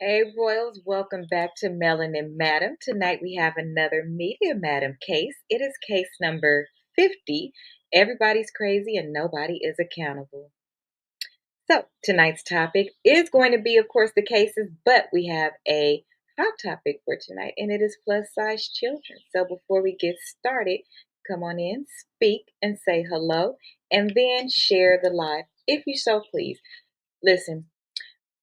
Hey, Royals, welcome back to Melanin Madam. Tonight we have another Media Madam case. It is case number 50. Everybody's crazy and nobody is accountable. So, tonight's topic is going to be, of course, the cases, but we have a hot topic for tonight, and it is plus size children. So, before we get started, come on in, speak, and say hello, and then share the live if you so please. Listen,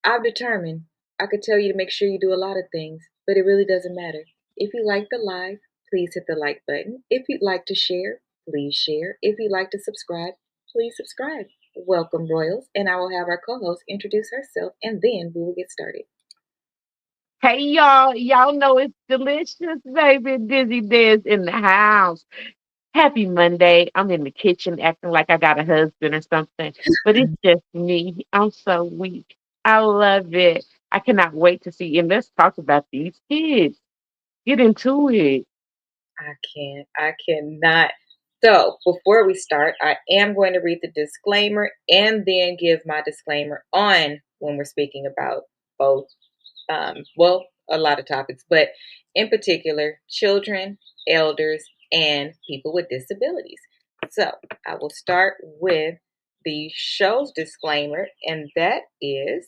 I've determined I could tell you to make sure you do a lot of things, but it really doesn't matter. If you like the live, please hit the like button. If you'd like to share, please share. If you'd like to subscribe, please subscribe. Welcome, Royals, and I will have our co-host introduce herself, and then we will get started. Hey y'all, y'all know it's delicious, baby. Dizzy Diz in the house. Happy Monday. I'm in the kitchen acting like I got a husband or something, but it's just me. I'm so weak. I love it. I cannot wait to see. And let's talk about these kids. Get into it. I cannot. So, before we start, I am going to read the disclaimer and then give my disclaimer on when we're speaking about both a lot of topics, but in particular, children, elders, and people with disabilities. So I will start with the show's disclaimer, and that is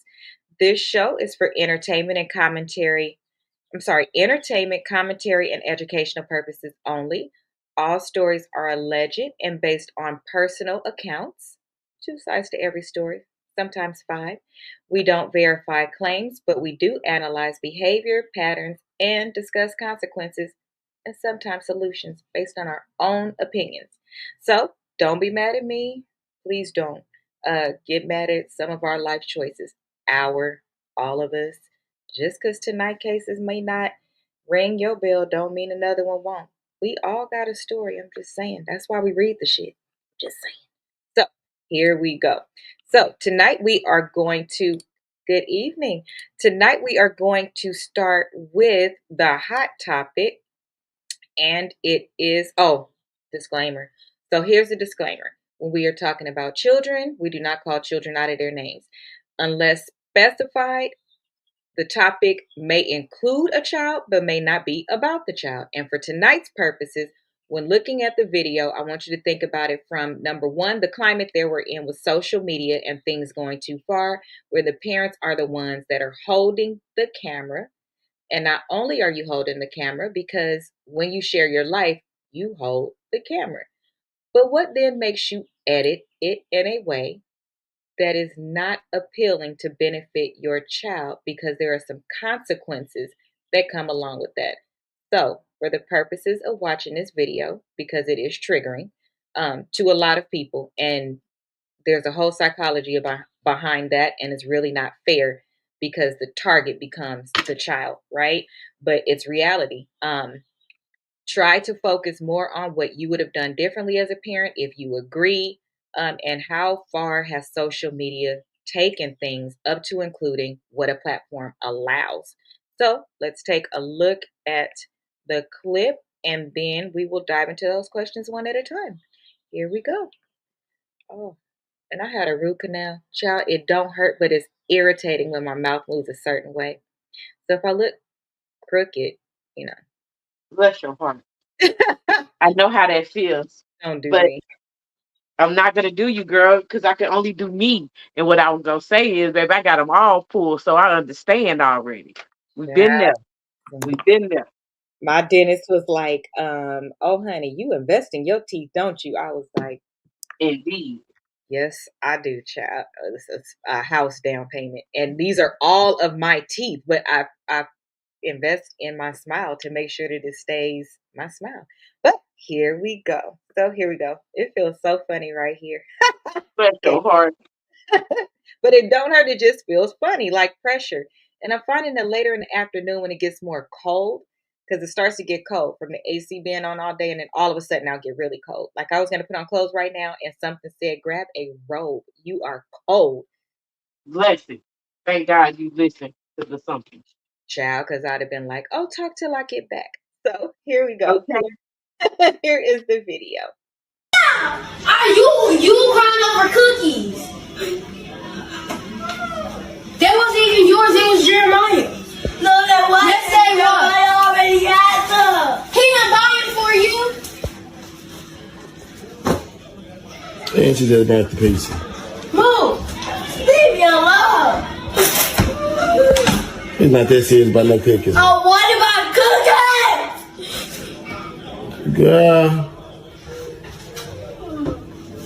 this show is for entertainment and commentary. I'm sorry, entertainment, commentary, and educational purposes only. All stories are alleged and based on personal accounts. Two sides to every story, sometimes five. We don't verify claims, but we do analyze behavior, patterns, and discuss consequences and sometimes solutions based on our own opinions. So don't be mad at me. Please don't get mad at some of our life choices. All of us. Just because tonight cases may not ring your bell, don't mean another one won't. We all got a story. I'm just saying. That's why we read the shit. Just saying. So here we go. So tonight we are going to, good evening. Tonight we are going to start with the hot topic, and it is, disclaimer. So here's the disclaimer. When we are talking about children, we do not call children out of their names. Unless specified, the topic may include a child, but may not be about the child. And for tonight's purposes, when looking at the video, I want you to think about it from number one, the climate that we're in with social media and things going too far, where the parents are the ones that are holding the camera. And not only are you holding the camera, because when you share your life, you hold the camera. But what then makes you edit it in a way that is not appealing to benefit your child, because there are some consequences that come along with that. So, for the purposes of watching this video, because it is triggering to a lot of people, and there's a whole psychology behind that, and it's really not fair because the target becomes the child, right? But it's reality. Try to focus more on what you would have done differently as a parent if you agree, and how far has social media taken things up to including what a platform allows. So let's take a look at the clip, and then we will dive into those questions one at a time. Here we go. Oh, and I had a root canal. Child, it don't hurt, but it's irritating when my mouth moves a certain way. So if I look crooked, you Bless your heart. know, I know how that feels, don't do but me. I'm not gonna do you, girl, because I can only do me. And what I was gonna say is, babe, I got them all pulled, so I understand already. We've been Yeah. there. We've been there. My dentist was like, oh, honey, you invest in your teeth, don't you? I was like, Indeed. yes, I do, child. It's a house down payment. And these are all of my teeth, but I invest in my smile to make sure that it stays my smile. But here we go. So here we go. It feels so funny right here. Bless Okay. your heart. But it don't hurt. It just feels funny, like pressure. And I'm finding that later in the afternoon when it gets more cold, because it starts to get cold from the AC being on all day, and then all of a sudden I'll get really cold. Like I was going to put on clothes right now, and something said, grab a robe. You are cold, Blessing. Thank God you listen to the something. child, because I'd have been like, oh, talk till I get back. So here we go. Okay. Here is the video. Are you crying over cookies? That wasn't even yours, it was Jeremiah. what? Yes, they will. I already got some. He done buying for you. And she just got the pizza. Move. Leave me alone. It's not that serious about no cookies. Oh, what about cookies? Girl.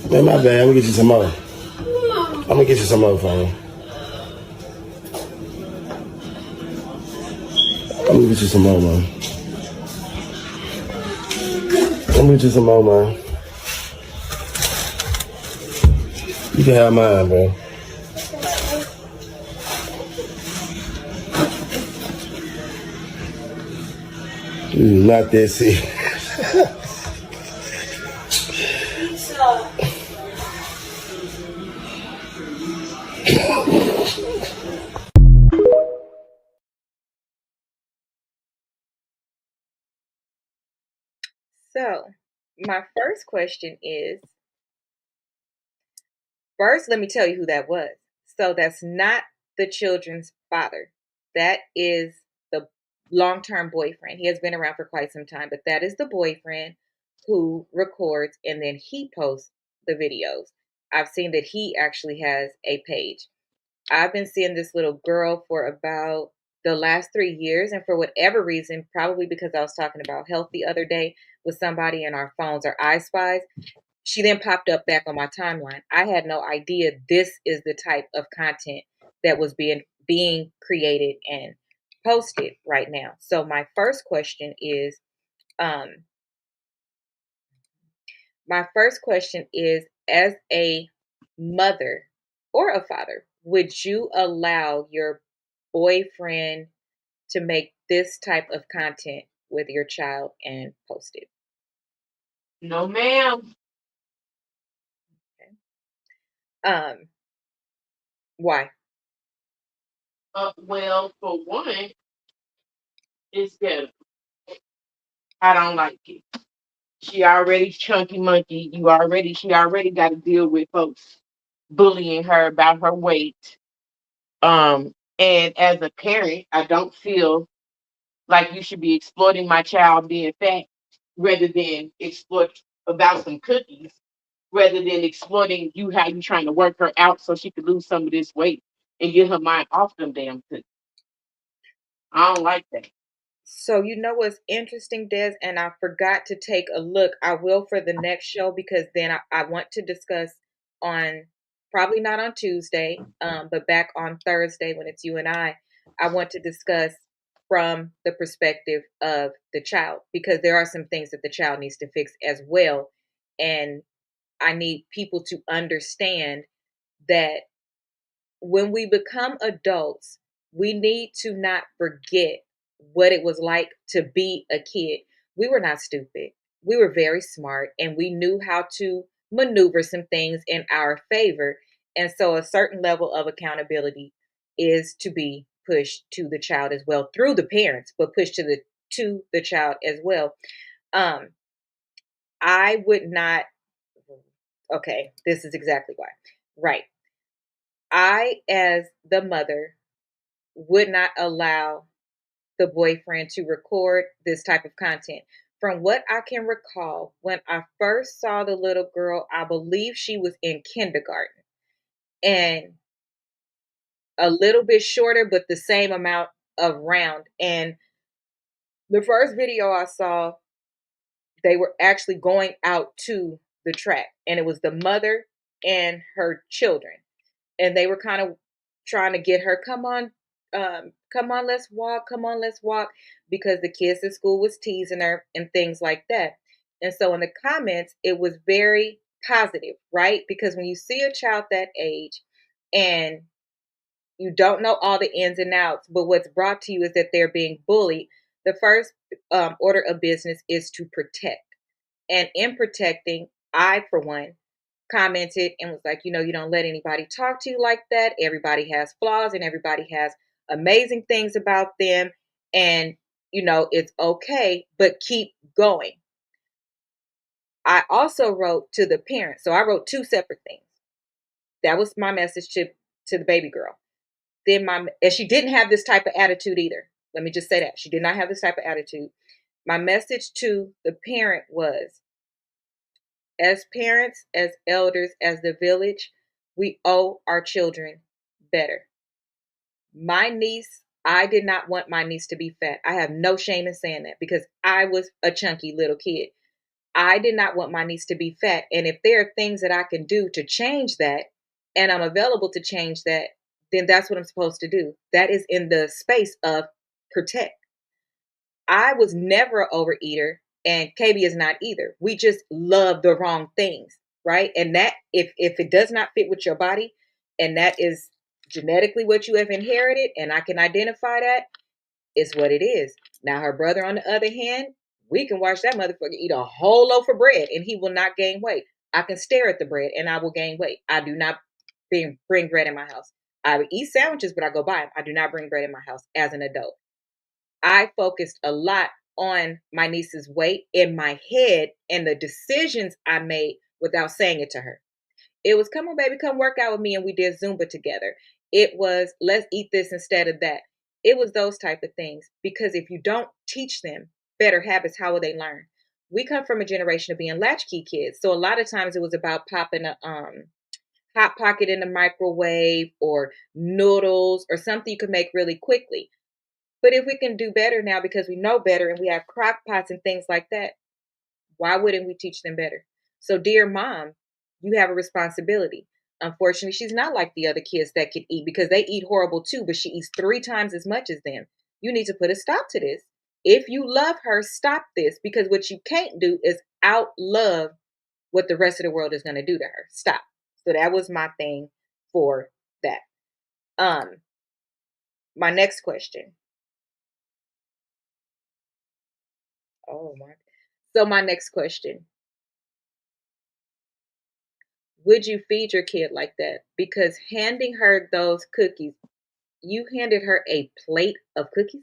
Man, my bad. I'm gonna get you some more. I'm gonna get you some more for you. I'm gonna get you some more, man. I'm gonna get you some more, man. You can have mine, bro. Not that serious. So, my first question is, first, let me tell you who that was. So, that's not the children's father. That is the long-term boyfriend. He has been around for quite some time, but that is the boyfriend who records and then he posts the videos. I've seen that he actually has a page. I've been seeing this little girl for about the last 3 years, and for whatever reason, probably because I was talking about health the other day with somebody and our phones are I spies, she then popped up back on my timeline. I had no idea this is the type of content that was being created and posted right now. So my first question is, um, as a mother or a father, would you allow your boyfriend to make this type of content with your child and post it? No, ma'am. Okay. Why? Well, for one, it's better. I don't like it. She already chunky monkey. She already got to deal with folks bullying her about her weight. And as a parent, I don't feel like you should be exploiting my child being fat rather than exploit about some cookies, rather than exploiting you how you trying to work her out so she could lose some of this weight and get her mind off them damn cookies. I don't like that. So you know what's interesting, Des, and I forgot to take a look. I will for the next show because then I want to discuss on probably not on Tuesday, but back on Thursday when it's you and I want to discuss from the perspective of the child because there are some things that the child needs to fix as well. And I need people to understand that when we become adults, we need to not forget what it was like to be a kid. We were not stupid. We were very smart and we knew how to maneuver some things in our favor. And so a certain level of accountability is to be pushed to the child as well through the parents, but pushed to the child as well. Um, I would not, okay, this is exactly why. Right. I, as the mother, would not allow the boyfriend to record this type of content. From what I can recall, when I first saw the little girl, I believe she was in kindergarten and a little bit shorter, but the same amount of round. And the first video I saw, they were actually going out to the track, and it was the mother and her children. And they were kind of trying to get her, come on, let's walk, because the kids at school was teasing her and things like that. And so in the comments, it was very positive, right? Because when you see a child that age and you don't know all the ins and outs, but what's brought to you is that they're being bullied, the first order of business is to protect. And in protecting, I, for one, commented and was like, you don't let anybody talk to you like that. Everybody has flaws and everybody has amazing things about them. And, it's okay, but keep going. I also wrote to the parents. So I wrote two separate things. That was my message to the baby girl. And she didn't have this type of attitude either. Let me just say that. She did not have this type of attitude. My message to the parent was, as parents, as elders, as the village, we owe our children better. My niece, I did not want my niece to be fat. I have no shame in saying that because I was a chunky little kid. I did not want my niece to be fat. And if there are things that I can do to change that, and I'm available to change that, then that's what I'm supposed to do. That is in the space of protect. I was never an overeater, and KB is not either. We just love the wrong things, right? And that if it does not fit with your body, and that is genetically what you have inherited, and I can identify that, is what it is. Now her brother, on the other hand, we can watch that motherfucker eat a whole loaf of bread, and he will not gain weight. I can stare at the bread, and I will gain weight. I do not bring bread in my house. I would eat sandwiches, but I go buy them. I do not bring bread in my house as an adult. I focused a lot on my niece's weight in my head and the decisions I made without saying it to her. It was, come on, baby, come work out with me. And we did Zumba together. It was, let's eat this instead of that. It was those type of things. Because if you don't teach them better habits, how will they learn? We come from a generation of being latchkey kids. So a lot of times it was about popping a hot pocket in the microwave or noodles or something you could make really quickly. But if we can do better now because we know better and we have crock pots and things like that, why wouldn't we teach them better? So, dear mom, you have a responsibility. Unfortunately, she's not like the other kids that could eat because they eat horrible too, but she eats 3 times as much as them. You need to put a stop to this. If you love her, stop this, because what you can't do is out love what the rest of the world is going to do to her. Stop. So that was my thing for that. My next question. Oh my. So my next question. Would you feed your kid like that? Because handing her those cookies, you handed her a plate of cookies?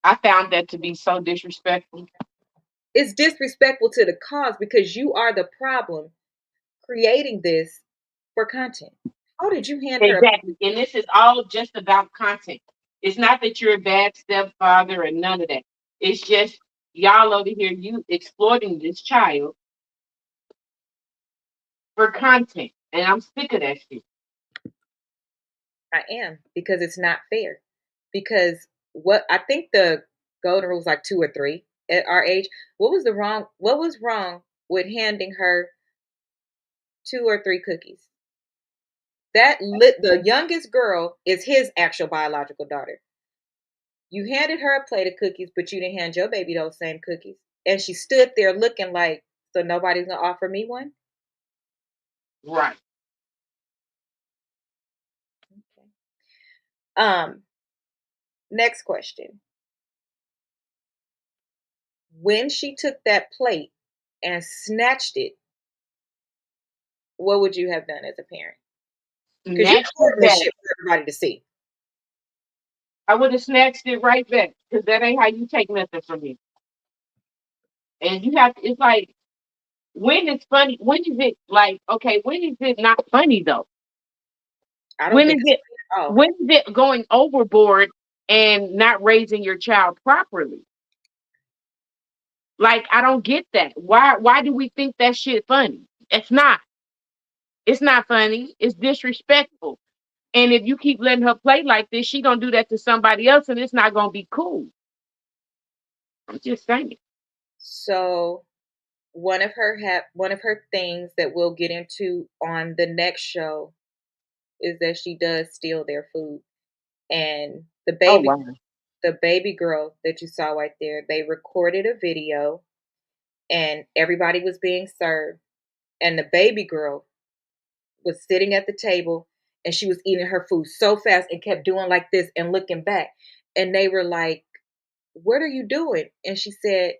I found that to be so disrespectful. It's disrespectful to the cause because you are the problem creating this for content. How did you hand her a Exactly. And this is all just about content. It's not that you're a bad stepfather or none of that. It's just y'all over here, you exploiting this child for content. And I'm sick of that shit. I am, because it's not fair. Because what I think the golden rule was like 2 or 3 at our age. What was wrong with handing her 2 or 3 cookies? The youngest girl is his actual biological daughter. You handed her a plate of cookies, but you didn't hand your baby those same cookies. And she stood there looking like, so nobody's gonna offer me one? Right. Okay. Um, Next question. When she took that plate and snatched it, what would you have done as a parent? Because you're Snatched it holding this back. shit for everybody to see. I would have snatched it right back because that ain't how you take nothing from me. And you have to, it's like, when it's funny, when is it like, okay, when is it not funny though? I don't When think is it's it, funny at all. when is it going overboard and not raising your child properly? Like, I don't get that. Why do we think that shit funny? It's not. It's not funny. It's disrespectful. And if you keep letting her play like this, she gonna do that to somebody else, and it's not gonna be cool. I'm just saying. So one of her things that we'll get into on the next show is that she does steal their food. And Oh wow. the baby girl that you saw right there, they recorded a video and everybody was being served. And the baby girl was sitting at the table and she was eating her food so fast and kept doing like this and looking back. And they were like, "What are you doing?" And she said,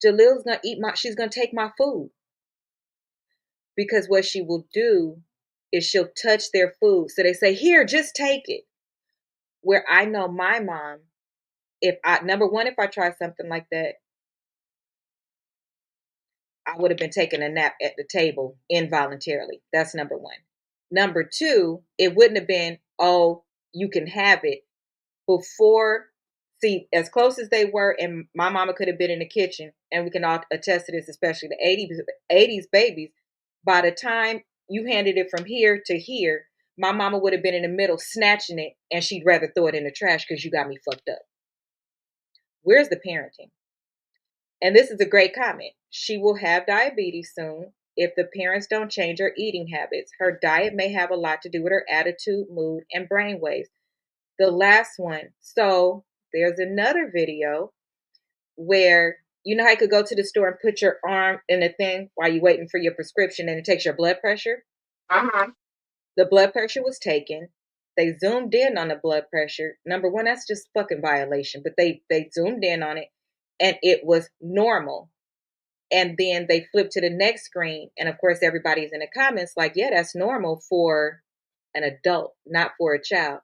"Jalil's gonna she's gonna take my food." Because what she will do is she'll touch their food. So they say, "Here, just take it." Where I know my mom, if I number one, if I try something like that, I would have been taking a nap at the table involuntarily. That's number one. Number two, it wouldn't have been, "Oh, you can have it." before, see, as close as they were, and my mama could have been in the kitchen, and we can all attest to this, especially the 80s babies. By the time you handed it from here to here, my mama would have been in the middle snatching it, and she'd rather throw it in the trash because you got me fucked up. Where's the parenting? And this is a great comment. She will have diabetes soon if the parents don't change her eating habits. Her diet may have a lot to do with her attitude, mood, and brain waves. The last one. So there's another video where you know how you could go to the store and put your arm in a thing while you're waiting for your prescription and it takes your blood pressure? Uh-huh. The blood pressure was taken. They zoomed in on the blood pressure. Number one, that's just fucking violation. But they zoomed in on it and it was normal. And then they flip to the next screen. And of course, everybody's in the comments like, yeah, that's normal for an adult, not for a child.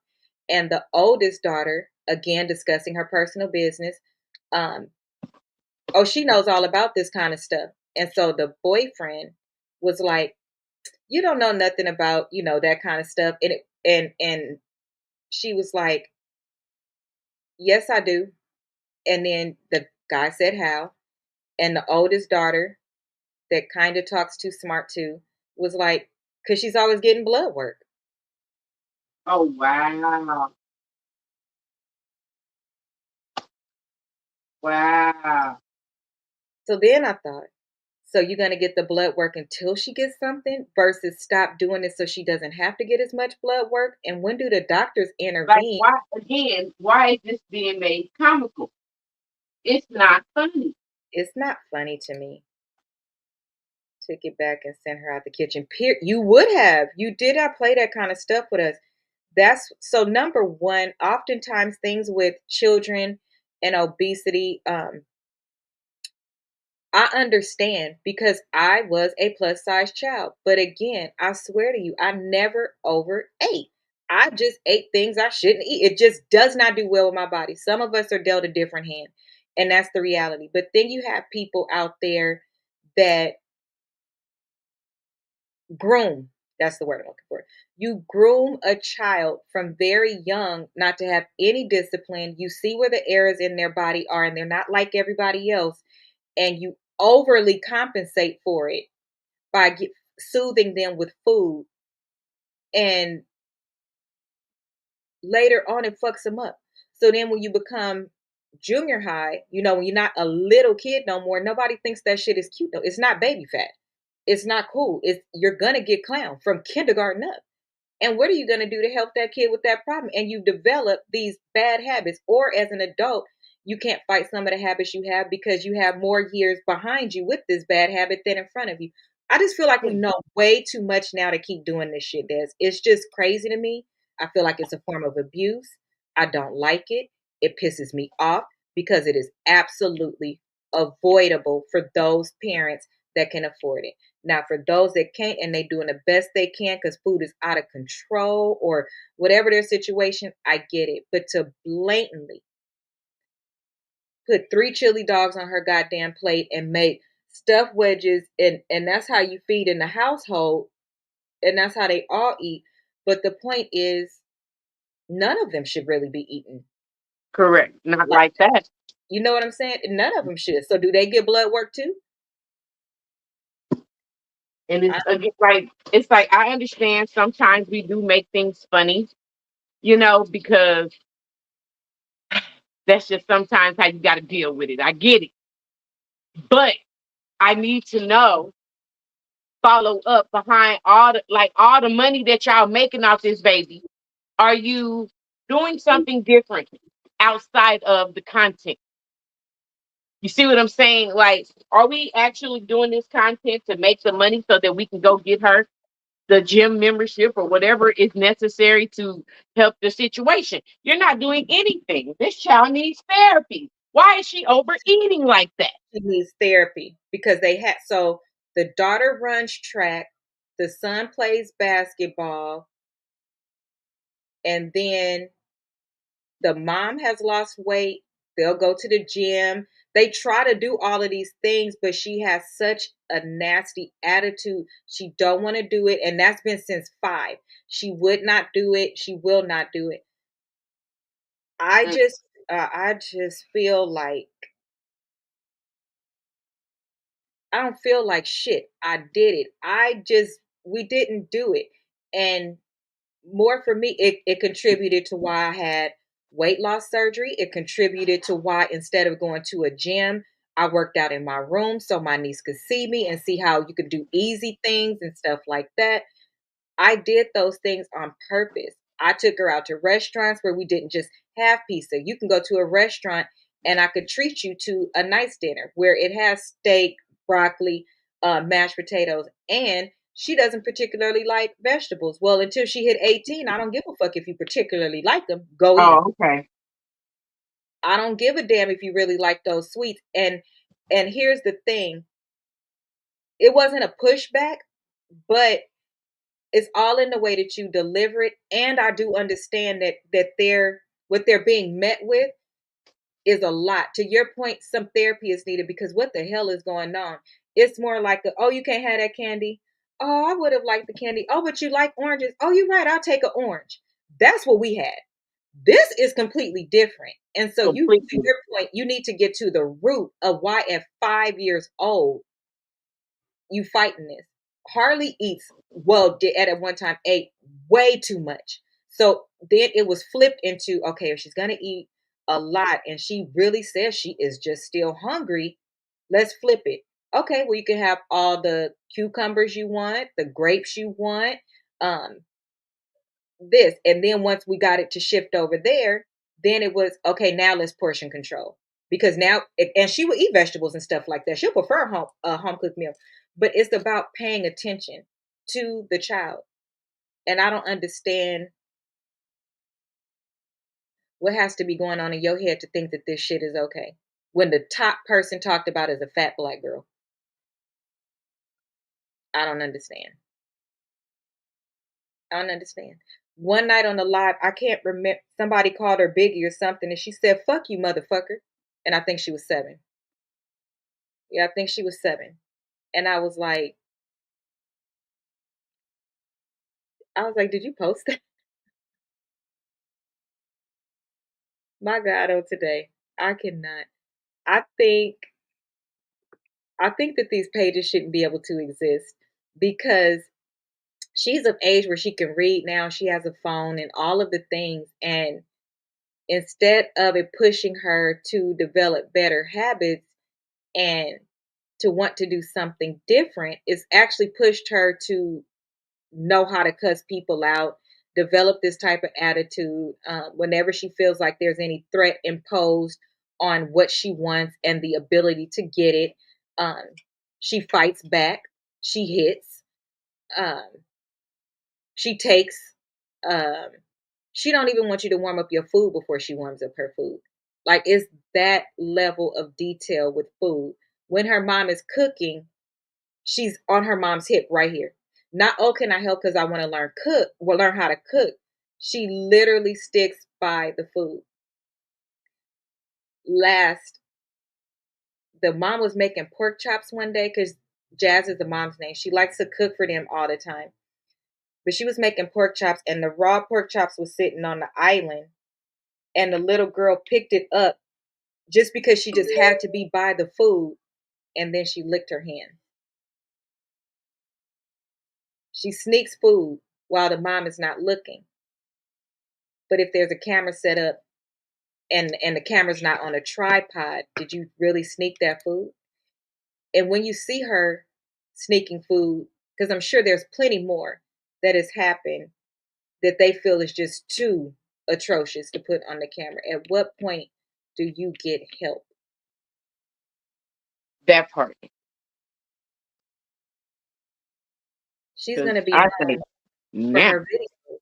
And the oldest daughter, again, discussing her personal business, oh, she knows all about this kind of stuff. And so the boyfriend was like, you don't know nothing about, that kind of stuff. And she was like, yes, I do. And then the guy said how. And the oldest daughter, that kind of talks too smart too, was like, because she's always getting blood work. Oh, wow. Wow. So then I thought, so you're going to get the blood work until she gets something versus stop doing it so she doesn't have to get as much blood work? And when do the doctors Like, intervene? why is this being made comical? It's not funny. It's not funny to me. Took it back and sent her out the kitchen. You would have. You did not play that kind of stuff with us. That's so number one, oftentimes things with children and obesity, I understand because I was a plus size child. But again, I swear to you, I never overate. I just ate things I shouldn't eat. It just does not do well with my body. Some of us are dealt a different hand, and that's the reality. But then you have people out there that groom. That's the word I'm looking for. You groom a child from very young not to have any discipline. You see where the errors in their body are, and they're not like everybody else. And you overly compensate for it by soothing them with food. And later on, it fucks them up. So then when you become junior high, when you're not a little kid no more, nobody thinks that shit is cute. No, it's not baby fat. It's not cool. You're going to get clown from kindergarten up. And what are you going to do to help that kid with that problem? And you develop these bad habits. Or as an adult, you can't fight some of the habits you have because you have more years behind you with this bad habit than in front of you. I just feel like we know way too much now to keep doing this shit, Des. It's just crazy to me. I feel like it's a form of abuse. I don't like it. It pisses me off because it is absolutely avoidable for those parents that can afford it. Now, for those that can't and they doing the best they can because food is out of control or whatever their situation, I get it. But to blatantly put 3 chili dogs on her goddamn plate and make stuffed wedges and that's how you feed in the household and that's how they all eat. But the point is, none of them should really be eaten. Correct. Not like that. You know what I'm saying? None of them should. So do they get blood work too? And it's like I understand sometimes we do make things funny, because that's just sometimes how you got to deal with it. I get it. But I need to know follow up behind all the money that y'all making off this baby. Are you doing something different outside of the content? You see what I'm saying? Like, are we actually doing this content to make the money so that we can go get her the gym membership or whatever is necessary to help the situation? You're not doing anything. This child needs therapy. Why is she overeating like that? She needs therapy because so the daughter runs track, the son plays basketball, and then the mom has lost weight. They'll go to the gym. They try to do all of these things, but she has such a nasty attitude. She don't want to do it, and that's been since 5. She would not do it. She will not do it. I just feel like I don't feel like shit. I did it. We didn't do it. And more for me, it contributed to why I had weight loss surgery. It contributed to why instead of going to a gym, I worked out in my room so my niece could see me and see how you could do easy things and stuff like that. I did those things on purpose. I took her out to restaurants where we didn't just have pizza. You can go to a restaurant and I could treat you to a nice dinner where it has steak, broccoli, mashed potatoes, and she doesn't particularly like vegetables. Well, until she hit 18, I don't give a fuck if you particularly like them. Go eat them. Oh, okay. I don't give a damn if you really like those sweets. And here's the thing. It wasn't a pushback, but it's all in the way that you deliver it. And I do understand that what they're being met with is a lot. To your point, some therapy is needed because what the hell is going on? It's more like oh, you can't have that candy. Oh, I would have liked the candy. Oh, but you like oranges. Oh, you're right. I'll take an orange. That's what we had. This is completely different. And so to Completely. your point, you need to get to the root of why at 5 years old you fighting this. Harley eats, well, did at one time ate way too much. So then it was flipped into, okay, if she's gonna eat a lot and she really says she is just still hungry, let's flip it. Okay, well, you can have all the cucumbers you want, the grapes you want, um, this. And then once we got it to shift over there, then it was okay, now let's portion control. Because now and she will eat vegetables and stuff like that. She'll prefer home cooked meal. But it's about paying attention to the child. And I don't understand what has to be going on in your head to think that this shit is okay. When the top person talked about is a fat black girl. I don't understand. I don't understand. One night on the live, I can't remember, somebody called her Biggie or something, and she said, "Fuck you, motherfucker." And I think she was 7. Yeah, I think she was 7. And I was like, did you post that? My God, oh today. I cannot. I think I think that these pages shouldn't be able to exist because she's of age where she can read now. She has a phone and all of the things. And instead of it pushing her to develop better habits and to want to do something different, it's actually pushed her to know how to cuss people out, develop this type of attitude whenever she feels like there's any threat imposed on what she wants and the ability to get it. Um, she fights back, she hits, um, she takes. Um, she don't even want you to warm up your food before she warms up her food. Like it's that level of detail with food. When her mom is cooking, she's on her mom's hip right here. Not, oh, can I help because I want to learn how to cook. She literally sticks by the food. Last, the mom was making pork chops one day because Jazz is the mom's name. She likes to cook for them all the time. But she was making pork chops and the raw pork chops was sitting on the island. And the little girl picked it up just because she just had to be by the food. And then she licked her hand. She sneaks food while the mom is not looking. But if there's a camera set up and the camera's not on a tripod, did you really sneak that food? And when you see her sneaking food, because I'm sure there's plenty more that has happened that they feel is just too atrocious to put on the camera, at what point do you get help? That part. She's Because going to be I think home for now, her videos.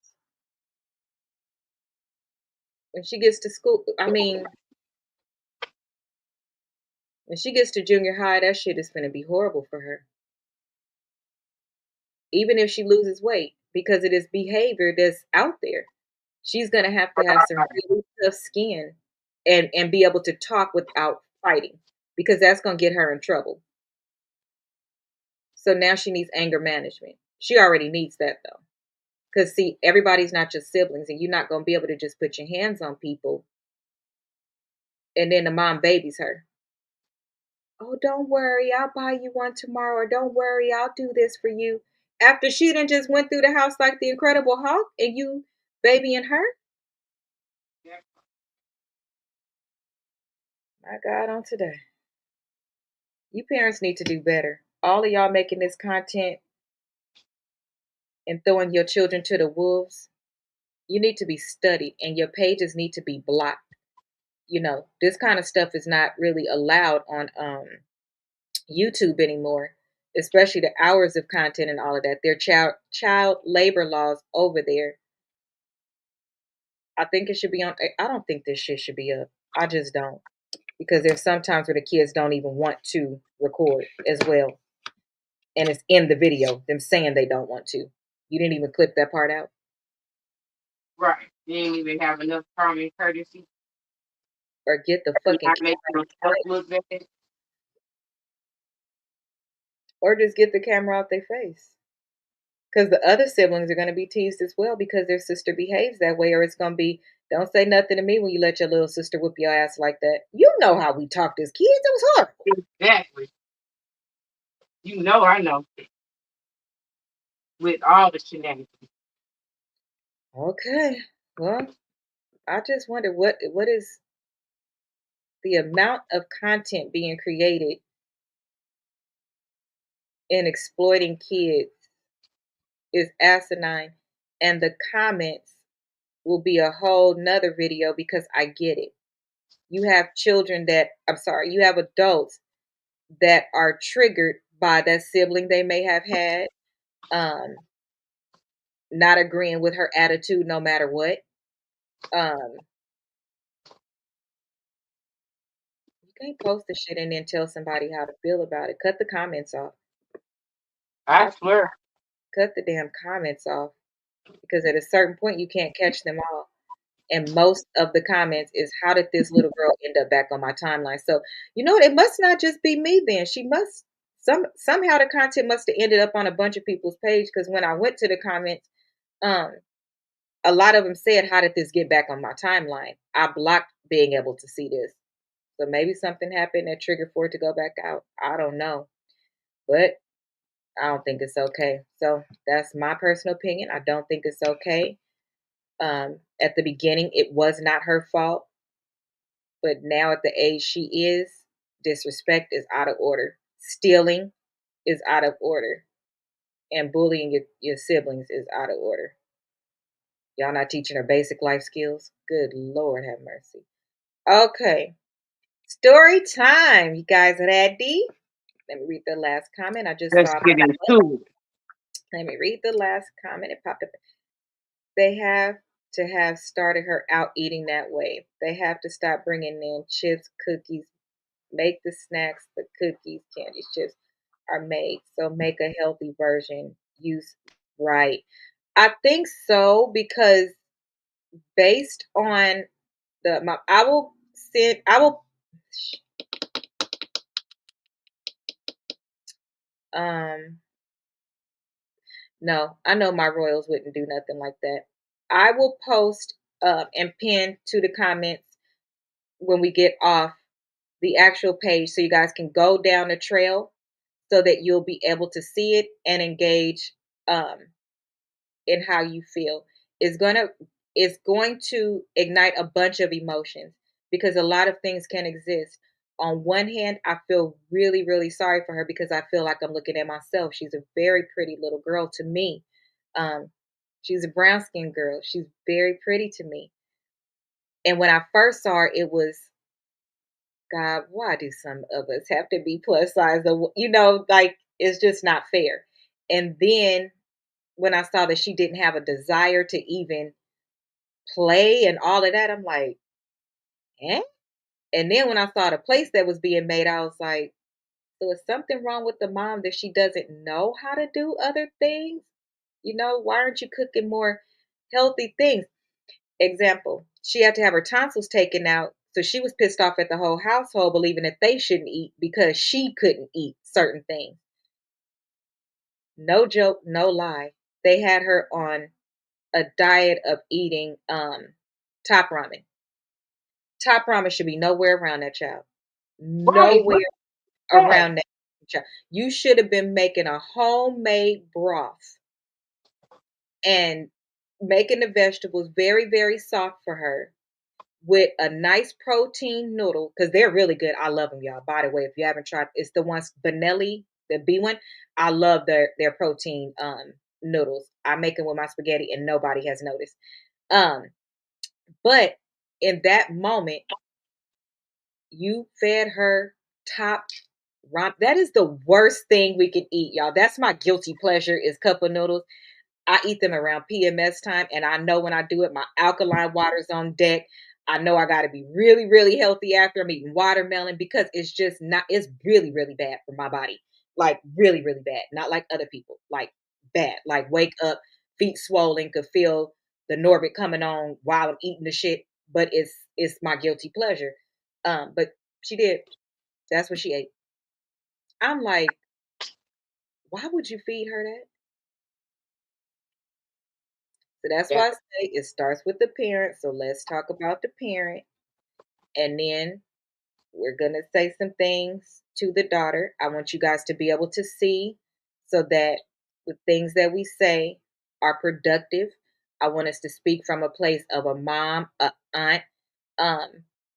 When she gets to school, I mean, when she gets to junior high, that shit is going to be horrible for her. Even if she loses weight, because it is behavior that's out there. She's gonna have some really tough skin and be able to talk without fighting because that's gonna get her in trouble. So now she needs anger management. She already needs that though. Because see, everybody's not just siblings, and you're not gonna be able to just put your hands on people and then the mom babies her. Oh, don't worry, I'll buy you one tomorrow. Or don't worry, I'll do this for you. After she done just went through the house like the Incredible Hulk and you babying her? My God, on today. You parents need to do better. All of y'all making this content and throwing your children to the wolves, you need to be studied and your pages need to be blocked. This kind of stuff is not really allowed on YouTube anymore, especially the hours of content and all of that. There are child labor laws over there. I think it should be on. I don't think this shit should be up. I just don't, because there's sometimes where the kids don't even want to record as well, and it's in the video them saying they don't want to. You didn't even clip that part out, Right. They didn't even have enough common courtesy. or get the fucking Not making themselves look bad. or just get the camera out their face. Because the other siblings are going to be teased as well because their sister behaves that way, or it's going to be, don't say nothing to me when you let your little sister whip your ass like that. You know how we talked as kids. It was horrible. Exactly. You know I know. With all the shenanigans. Okay. Well, I just wonder what is the amount of content being created in exploiting kids is asinine. And the comments will be a whole nother video because I get it. You have children that, I'm sorry, you have adults that are triggered by that sibling they may have had, um, not agreeing with her attitude no matter what. Um, you can't post the shit and then tell somebody how to feel about it. Cut the comments off. I swear. Cut the damn comments off because at a certain point you can't catch them all. And most of the comments is, how did this little girl end up back on my timeline? So it must not just be me then. She must somehow the content must have ended up on a bunch of people's page, because when I went to the comments, um, a lot of them said, how did this get back on my timeline? I blocked being able to see this. So maybe something happened that triggered for it to go back out. I don't know. But I don't think it's okay. So that's my personal opinion. I don't think it's okay. At the beginning, it was not her fault. But now at the age she is, disrespect is out of order. Stealing is out of order. And bullying your siblings is out of order. Y'all not teaching her basic life skills? Good Lord have mercy. Okay. Story time. You guys ready? Let me read the last comment. I just Let's saw get into it. Let me read the last comment. It popped up. They have to have started her out eating that way. They have to stop bringing in chips, cookies, make the snacks, the cookies, candy, chips are made. So make a healthy version. Use right. I think so, because based on I will send, I will, um, no, I know my royals wouldn't do nothing like that. I will post and pin to the comments when we get off the actual page so you guys can go down the trail so that you'll be able to see it and engage um, in how you feel. It's gonna it's going to ignite a bunch of emotions, because a lot of things can exist. On one hand, I feel really, really sorry for her because I feel like I'm looking at myself. She's a very pretty little girl to me. Um, she's a brown skinned girl. She's very pretty to me. And when I first saw her, it was, God, why do some of us have to be plus size? Like, it's just not fair. And then when I saw that she didn't have a desire to even play and all of that, I'm like, eh? And then when I saw the place that was being made, I was like, so is something wrong with the mom that she doesn't know how to do other things? Why aren't you cooking more healthy things? Example, she had to have her tonsils taken out. So she was pissed off at the whole household, believing that they shouldn't eat because she couldn't eat certain things. No joke, no lie. They had her on a diet of eating top ramen. Top ramen should be nowhere around that child. Right. Nowhere What's that? around that child. You should have been making a homemade broth and making the vegetables very, very soft for her with a nice protein noodle because they're really good. I love them, y'all. By the way, if you haven't tried, it's the ones Benelli, the B one. I love their protein noodles. I make them with my spaghetti, and nobody has noticed. Um, but in that moment, you fed her top ramen. That is the worst thing we can eat, y'all. That's my guilty pleasure is cup of noodles. I eat them around PMS time, and I know when I do it, my alkaline water's on deck. I know I got to be really, really healthy after I'm eating watermelon because it's just not. It's really, really bad for my body. Like really, really bad. Not like other people. Like bad. Like wake up, feet swollen, could feel the Norbit coming on while I'm eating the shit. But it's my guilty pleasure. But she did. That's what she ate. I'm like, why would you feed her that? So that's Yeah. why I say it starts with the parent. So let's talk about the parent. And then we're going to say some things to the daughter. I want you guys to be able to see so that the things that we say are productive. I want us to speak from a place of a mom, a aunt, um,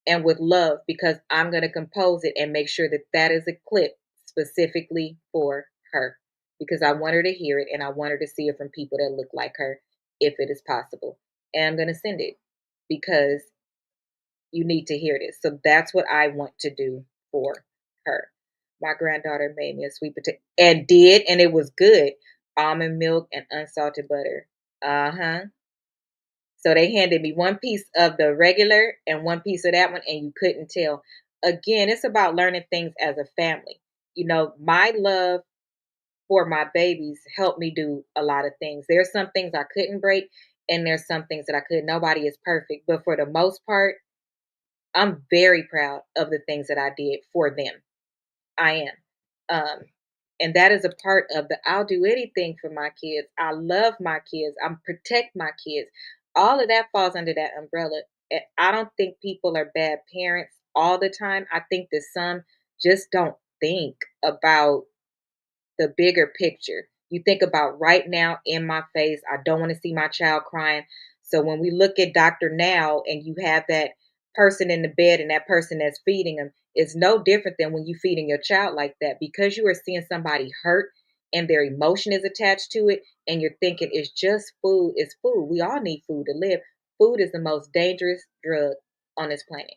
and with love because I'm going to compose it and make sure that that is a clip specifically for her because I want her to hear it and I want her to see it from people that look like her if it is possible. And I'm going to send it because you need to hear this. So that's what I want to do for her. My granddaughter made me a sweet potato and it was good. Almond milk and unsalted butter. Uh huh. So they handed me one piece of the regular and one piece of that one, and you couldn't tell. Again, it's about learning things as a family. You know, my love for my babies helped me do a lot of things. There's some things I couldn't break, and there's some things that I could. Nobody is perfect, but for the most part, I'm very proud of the things that I did for them. I am. Um, and that is a part of the I'll do anything for my kids. I love my kids. I protect my kids. All of that falls under that umbrella. And I don't think people are bad parents all the time. I think that some just don't think about the bigger picture. You think about right now in my face, I don't want to see my child crying. So when we look at Dr. Now and you have that person in the bed and that person that's feeding them, it's no different than when you feeding your child like that because you are seeing somebody hurt and their emotion is attached to it and you're thinking it's just food, it's food. We all need food to live. Food is the most dangerous drug on this planet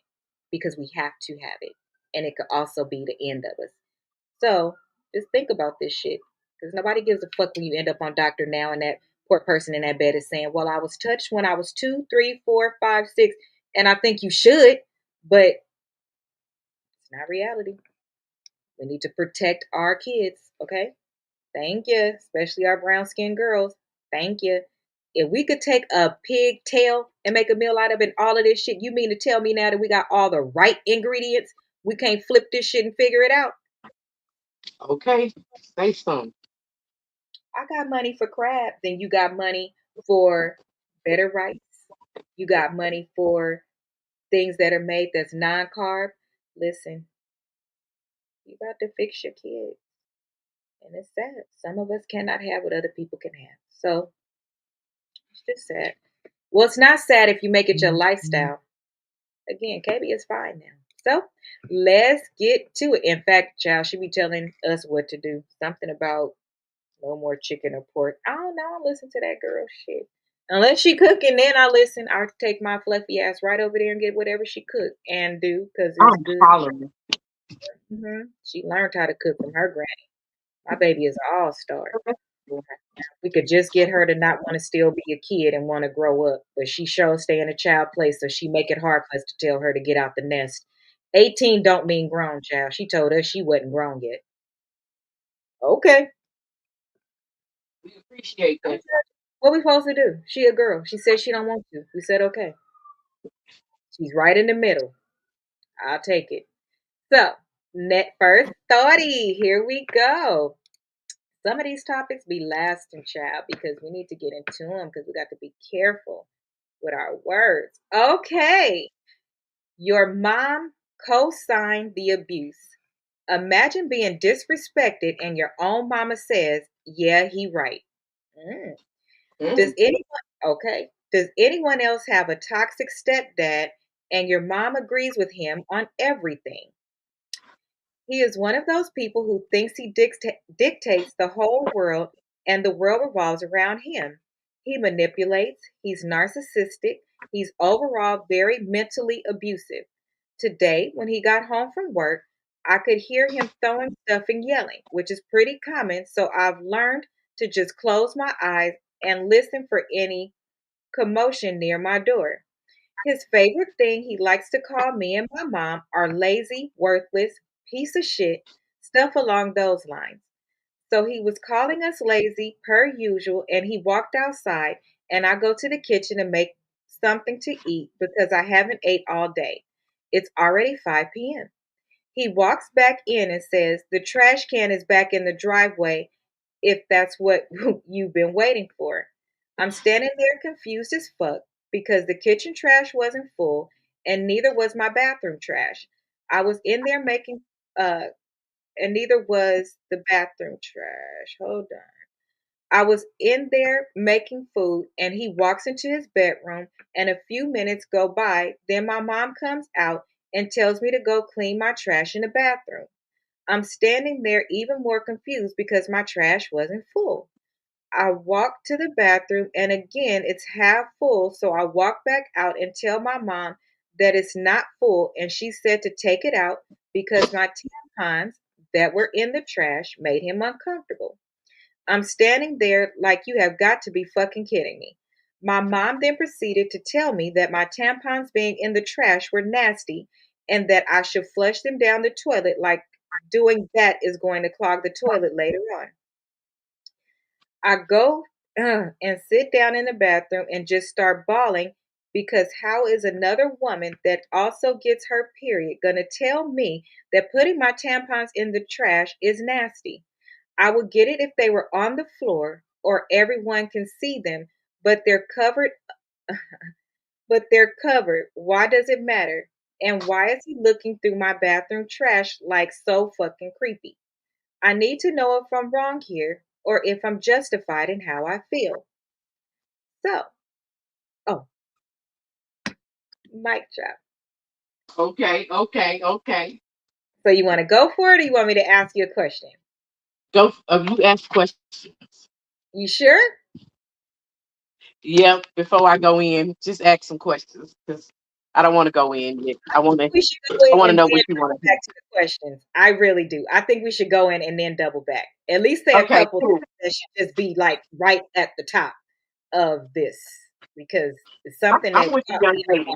because we have to have it. And it could also be the end of us. So just think about this shit. Because nobody gives a fuck when you end up on Doctor Now and that poor person in that bed is saying, well, I was touched when I was 2, 3, 4, 5, 6, and I think you should, but it's not reality. We need to protect our kids, okay? Thank you. Especially our brown skinned girls. Thank you. If we could take a pig tail and make a meal out of it, all of this shit, you mean to tell me now that we got all the right ingredients, we can't flip this shit and figure it out? Okay. Say something. I got money for crab. Then you got money for better rice. You got money for things that are made that's non carb. Listen, you got to fix your kids. And it's sad. Some of us cannot have what other people can have. So it's just sad. Well, it's not sad if you make it your lifestyle. Again, KB is fine now. So let's get to it. In fact, child, she be telling us what to do. Something about no more chicken or pork. I don't know. I don't listen to that girl shit. Unless she cooking, then I listen. I take my fluffy ass right over there and get whatever she cook and do because it's I'm good. hollering. She learned how to cook from her granny. My baby is an all star. We could just get her to not want to still be a kid and want to grow up, but she sure stay in a child place, so she make it hard for us to tell her to get out the nest. 18 don't mean grown, child. She told us she wasn't grown yet. Okay. We appreciate that. What we supposed to do? She a girl. She said she don't want to. We said okay. She's right in the middle. I'll take it. So, net first 30. Here we go. Some of these topics be lasting, child, because we need to get into them because we got to be careful with our words. Okay. Your mom co-signed the abuse. Imagine being disrespected and your own mama says, "Yeah, he right." Mm. Does Mm. anyone Does anyone else have a toxic stepdad and your mom agrees with him on everything? He is one of those people who thinks he dictates the whole world and the world revolves around him. He manipulates, he's narcissistic, he's overall very mentally abusive. Today, when he got home from work, I could hear him throwing stuff and yelling, which is pretty common, so I've learned to just close my eyes and listen for any commotion near my door. His favorite thing he likes to call me and my mom are lazy, worthless, piece of shit, stuff along those lines. So he was calling us lazy per usual, and he walked outside, and I go to the kitchen to make something to eat because I haven't ate all day. It's already 5 p.m. He walks back in and says, "The trash can is back in the driveway if that's what you've been waiting for." I'm standing there confused as fuck because the kitchen trash wasn't full and neither was my bathroom trash. I was in there making, uh, and neither was the bathroom trash. Hold on. I was in there making food and he walks into his bedroom and a few minutes go by. Then my mom comes out and tells me to go clean my trash in the bathroom. I'm standing there even more confused because my trash wasn't full. I walk to the bathroom and again it's half full, so I walk back out and tell my mom that it's not full and she said to take it out because my tampons that were in the trash made him uncomfortable. I'm standing there like you have got to be fucking kidding me. My mom then proceeded to tell me that my tampons being in the trash were nasty and that I should flush them down the toilet like doing that is going to clog the toilet later on. I go and sit down in the bathroom and just start bawling because how is another woman that also gets her period going to tell me that putting my tampons in the trash is nasty? I would get it if they were on the floor or everyone can see them, but they're covered. But they're covered. Why does it matter? And why is he looking through my bathroom trash like so fucking creepy? I need to know if I'm wrong here or if I'm justified in how I feel. So, oh, mic drop. Okay, okay, okay. So you want to go for it or you want me to ask you a question? Go. You ask questions. You sure? Yep. Before I go in, just ask some questions because I don't want to go in yet. I think we should go I in want to and know then what you want double to back to the questions. I really do. I think we should go in and then double back. At least say do. a Okay, couple cool. that should just be like right at the top of this because it's something I'm that with you, caught young me lady.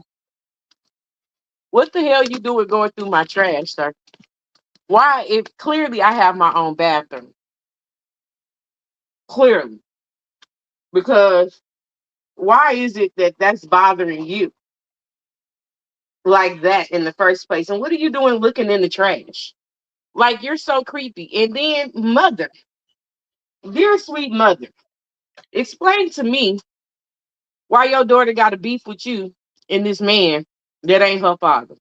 What the hell you doing going through my trash, sir? Why? If clearly I have my own bathroom, clearly, because why is it that that's bothering you like that in the first place? And what are you doing looking in the trash? Like you're so creepy. And then, mother, dear sweet mother, explain to me why your daughter got a beef with you and this man that ain't her father.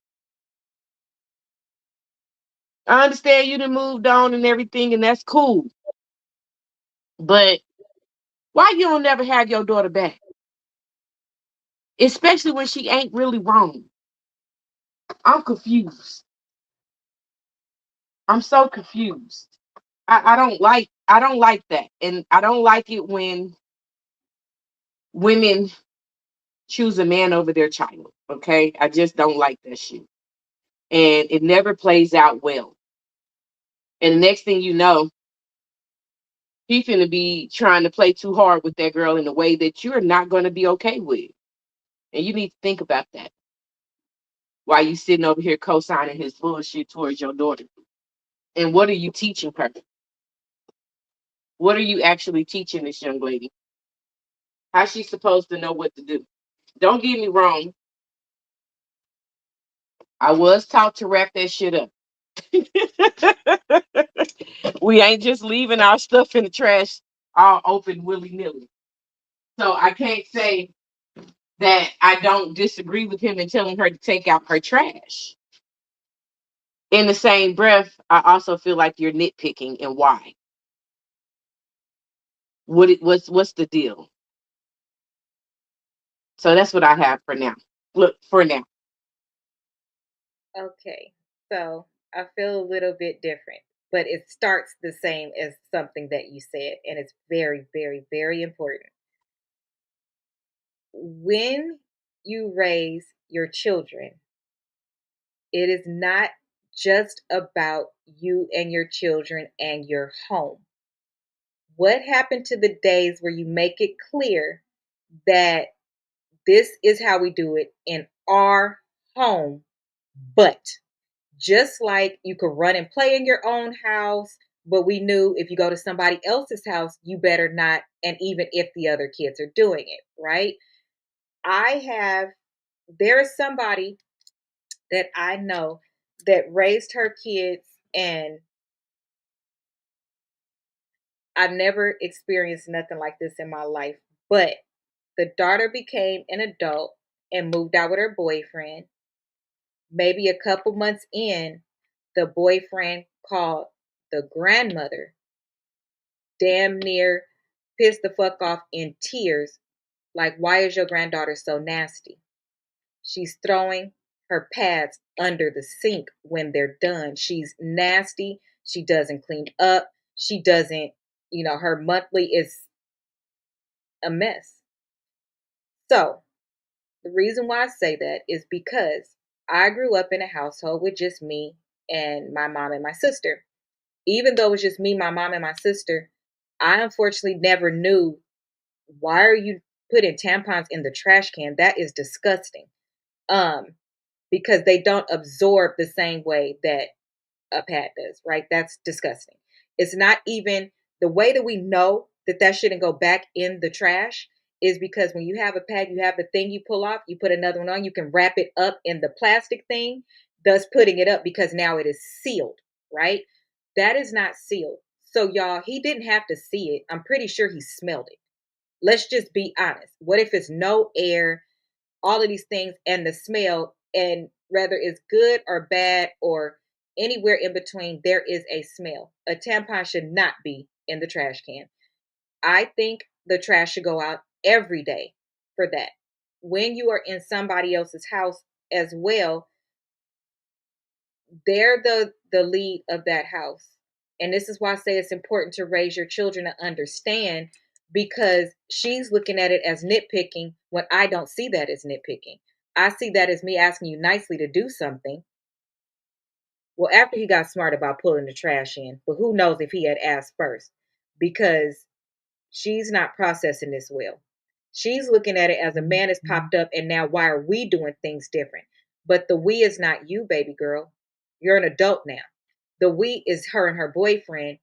I understand you done moved on and everything, and that's cool. But why you don't never have your daughter back? Especially when she ain't really wrong. I'm confused. I'm so confused. I don't like that. And I don't like it when women choose a man over their child. Okay. I just don't like that shit. And it never plays out well. And the next thing you know, he finna be trying to play too hard with that girl in a way that you're not gonna be okay with. And you need to think about that while you sitting over here co-signing his bullshit towards your daughter. And what are you teaching her? What are you actually teaching this young lady? How's she supposed to know what to do? Don't get me wrong. I was taught to wrap that shit up. We ain't just leaving our stuff in the trash all open willy nilly. So I can't say that I don't disagree with him in telling her to take out her trash. In the same breath, I also feel like you're nitpicking, and why? What's the deal? So that's what I have for now. Look, for now. Okay, so I feel a little bit different, but it starts the same as something that you said, and it's very, very, very important. When you raise your children, it is not just about you and your children and your home. What happened to the days where you make it clear that this is how we do it in our home, but just like you could run and play in your own house, but we knew if you go to somebody else's house, you better not, and even if the other kids are doing it, right? I have, there is somebody that I know that raised her kids, and I've never experienced nothing like this in my life. But the daughter became an adult and moved out with her boyfriend. Maybe a couple months in, the boyfriend called the grandmother damn near pissed the fuck off in tears. Like, why is your granddaughter so nasty? She's throwing her pads under the sink when they're done. She's nasty. She doesn't clean up. She doesn't, her monthly is a mess. So, the reason why I say that is because I grew up in a household with just me and my mom and my sister. Even though it was just me, my mom, and my sister, I unfortunately never knew, why are you putting tampons in the trash can? That is disgusting. Um, because they don't absorb the same way that a pad does, right? That's disgusting. It's not even the way that we know that that shouldn't go back in the trash is because when you have a pad, you have the thing you pull off, you put another one on, you can wrap it up in the plastic thing, thus putting it up because now it is sealed, right? That is not sealed. So, y'all, he didn't have to see it. I'm pretty sure he smelled it. Let's just be honest. What if it's no air, all of these things, and the smell, and whether it's good or bad or anywhere in between, there is a smell. A tampon should not be in the trash can. I think the trash should go out every day for that. When you are in somebody else's house as well, they're the lead of that house. And this is why I say it's important to raise your children to understand, because she's looking at it as nitpicking when I don't see that as nitpicking. I see that as me asking you nicely to do something. Well, after he got smart about pulling the trash in, but who knows if he had asked first, because she's not processing this well. She's looking at it as a man has popped up, and now why are we doing things different? But the we is not you, baby girl. You're an adult now. The we is her and her boyfriend.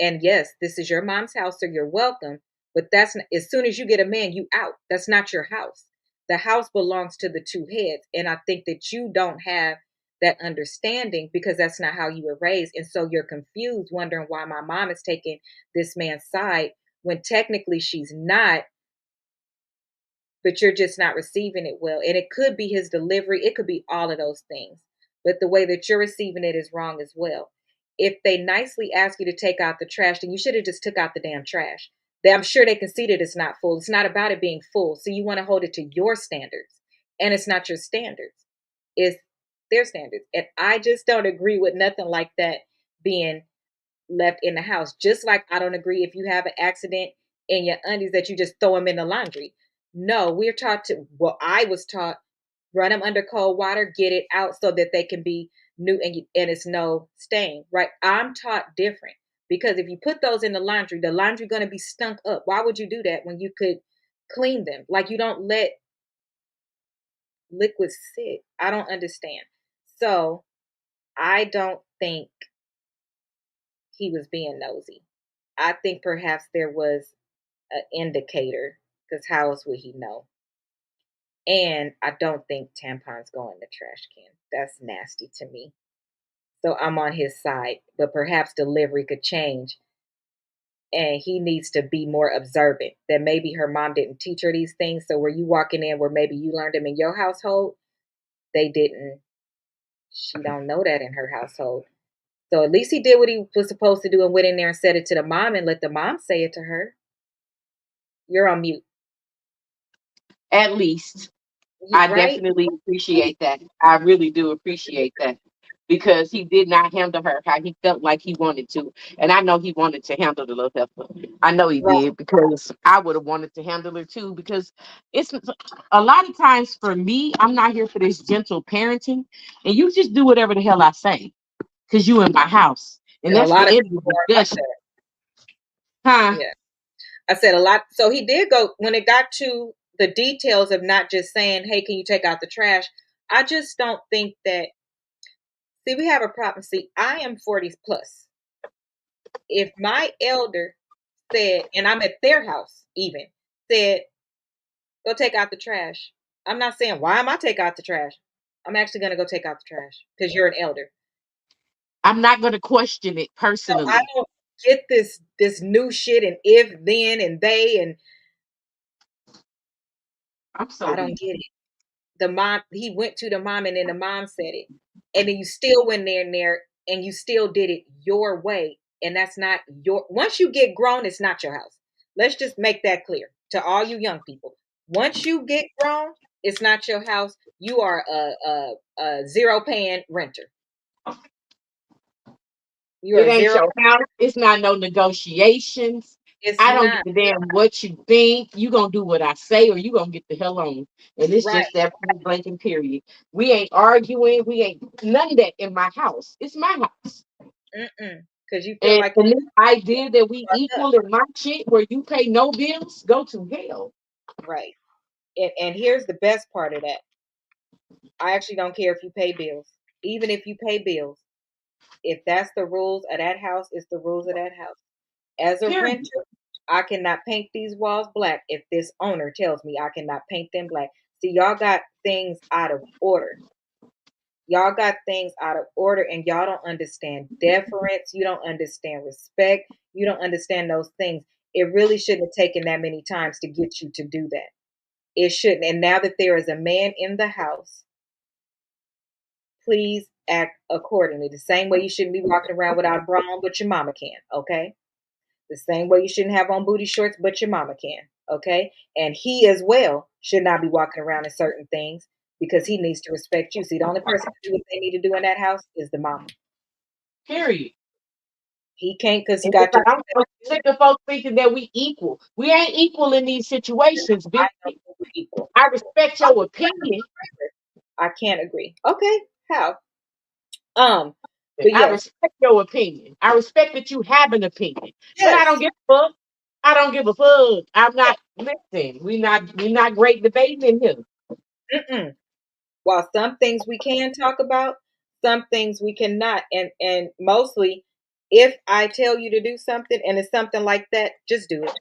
And yes, this is your mom's house, so you're welcome. But that's not, as soon as you get a man, you out. That's not your house. The house belongs to the two heads. And I think that you don't have that understanding because that's not how you were raised. And so you're confused, wondering why my mom is taking this man's side when technically she's not, but you're just not receiving it well. And it could be his delivery, it could be all of those things. But the way that you're receiving it is wrong as well. If they nicely ask you to take out the trash, then you should have just took out the damn trash. I'm sure they can see that it's not full. It's not about it being full. So you want to hold it to your standards. And it's not your standards. It's their standards. And I just don't agree with nothing like that being left in the house. Just like I don't agree if you have an accident in your undies that you just throw them in the laundry. No, we're taught to, well, I was taught, run them under cold water, get it out so that they can be new, and it's no stain, right? I'm taught different because if you put those in the laundry going to be stunk up. Why would you do that when you could clean them? Like, you don't let liquids sit. I don't understand. So I don't think he was being nosy. I think perhaps there was an indicator, because how else would he know? And I don't think tampons go in the trash can. That's nasty to me. So I'm on his side, but perhaps delivery could change and he needs to be more observant. That maybe her mom didn't teach her these things. So were you walking in where maybe you learned them in your household? They didn't. She don't know that in her household. So at least he did what he was supposed to do and went in there and said it to the mom and let the mom say it to her. You're on mute. At least. I Right? definitely appreciate that. I really do appreciate that because he did not handle her how he felt like he wanted to. And I know he wanted to handle the little heifer. I know he Right. did because I would have wanted to handle her too because it's a lot of times for me, I'm not here for this gentle parenting and you just do whatever the hell I say because you in my house. And And a that's lot the of end of people the are like discussion. that. Huh? Yeah. I said a lot. So he did go when it got to the details of not just saying, "Hey, can you take out the trash?" I just don't think that. See, we have a problem. See, I am 40 plus. If my elder said, and I'm at their house, even said, "Go take out the trash," I'm not saying, "Why am I take out the trash?" I'm actually going to go take out the trash because you're an elder. I'm not going to question it So I personally. don't get this new shit and if, then, and they, and I'm so I don't weak. get it. The mom, he went to the mom and then the mom said it, and then you still went there and you still did it your way, and that's not your. Once you get grown, it's not your house. Let's just make that clear to all you young people. Once you get grown, it's not your house. You are a zero paying renter. You It are ain't zero. your house. It's not no negotiations. It's I don't give not. a damn what you think. You gonna do what I say, or you gonna get the hell on. And it's Right. just that point blank and period. We ain't arguing. We ain't none of that in my house. It's my house. Because you feel like And this idea that we you're up. equal in my shit, where you pay no bills, go to hell. Right. And here's the best part of that. I actually don't care if you pay bills. Even if you pay bills, if that's the rules of that house, it's the rules of that house. As a Period. renter, I cannot paint these walls black if this owner tells me I cannot paint them black. See, y'all got things out of order. Y'all got things out of order and y'all don't understand deference. You don't understand respect. You don't understand those things. It really shouldn't have taken that many times to get you to do that. It shouldn't. And now that there is a man in the house, please act accordingly. The same way you shouldn't be walking around without a bra on, but your mama can, okay? The same way you shouldn't have on booty shorts, but your mama can, okay? And he as well should not be walking around in certain things because he needs to respect you. See, the only person to do what they need to do in that house is the mama. Period. He can't because you And it's got to like, I'm respect so him. sick of folks thinking that we equal. We ain't equal in these situations, I bitch. know we're equal. I respect I your opinion. can't agree. Okay, how? Um, but I yes, respect your opinion. I respect that you have an opinion, but I yes, don't give a fuck. I don't give a fuck. I'm not listen. We not great debating in here. mm-mm. While some things we can talk about, some things we cannot. And mostly, if I tell you to do something and it's something like that, just do it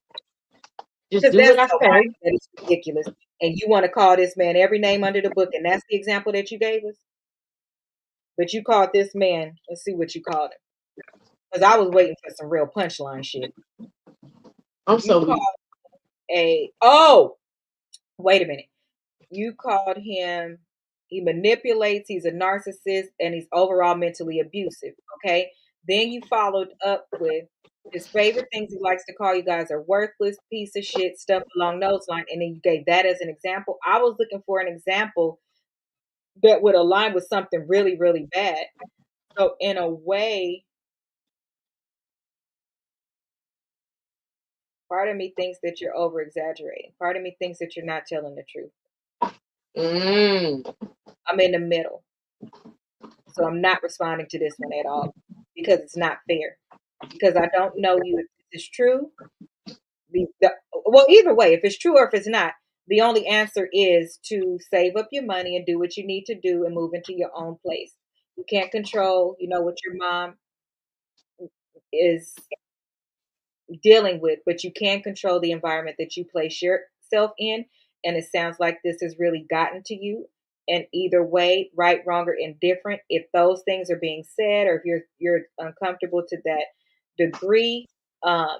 Just because do that's what I so minor say. that it's ridiculous. And you want to call this man every name under the book, and that's the example that you gave us. But you called this man. Let's see what you called him, because I was waiting for some real punchline shit. I'm You so called weak. a oh wait a minute. You called him, he manipulates, he's a narcissist, and he's overall mentally abusive. Okay. Then you followed up with his favorite things he likes to call you guys are worthless, piece of shit, stuff along those lines. And then you gave that as an example. I was looking for an example that would align with something really, really bad. So, in a way, part of me thinks that you're over exaggerating. Part of me thinks that you're not telling the truth. Mm. I'm in the middle. So I'm not responding to this one at all because it's not fair. Because I don't know you if this is true. Well, either way, if it's true or if it's not, the only answer is to save up your money and do what you need to do and move into your own place. You can't control, what your mom is dealing with, but you can control the environment that you place yourself in. And it sounds like this has really gotten to you. And either way, right, wrong, or indifferent, if those things are being said, or if you're uncomfortable to that degree, um,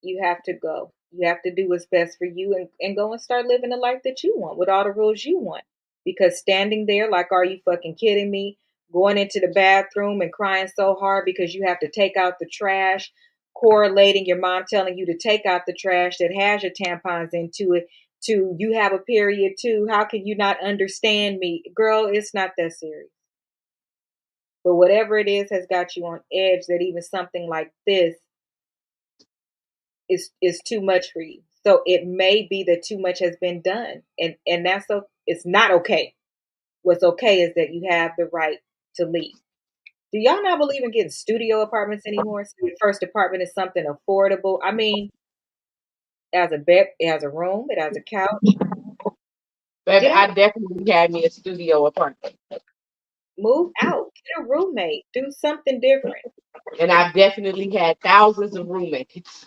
You have to go. You have to do what's best for you and go and start living the life that you want with all the rules you want. Because standing there, like, are you fucking kidding me? Going into the bathroom and crying so hard because you have to take out the trash, correlating your mom telling you to take out the trash that has your tampons into it, to you have a period too. How can you not understand me? Girl, it's not that serious. But whatever it is has got you on edge that even something like this is too much for you. So it may be that too much has been done, and that's so it's not okay. What's okay is that you have the right to leave. Do y'all not believe in getting studio apartments anymore? So your first apartment is something affordable. I mean, it has a bed, it has a room, it has a couch. Baby, Get I out, definitely had me a studio apartment. move out, get a roommate, do something different. And I've definitely had thousands of roommates.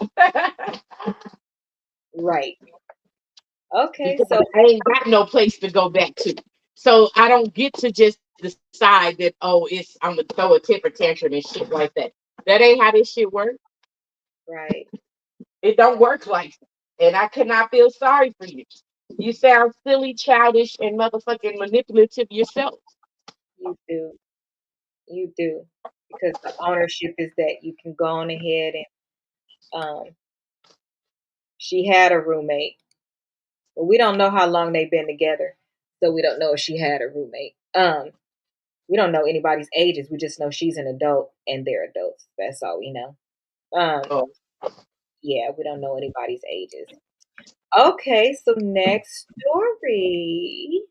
Right. Okay, Because so I ain't got no place to go back to. So I don't get to just decide that, oh, it's I'm gonna throw a temper tantrum and shit like that. That ain't how this shit works. right, It don't work like that. And I cannot feel sorry for you. You sound silly, childish, and motherfucking manipulative yourself. you do. You do. Because the ownership is that you can go on ahead and she had a roommate. But we don't know how long they've been together. So we don't know if she had a roommate. We don't know anybody's ages. We just know she's an adult and they're adults. That's all we know. Um, Oh, yeah, we don't know anybody's ages. Okay, so next story.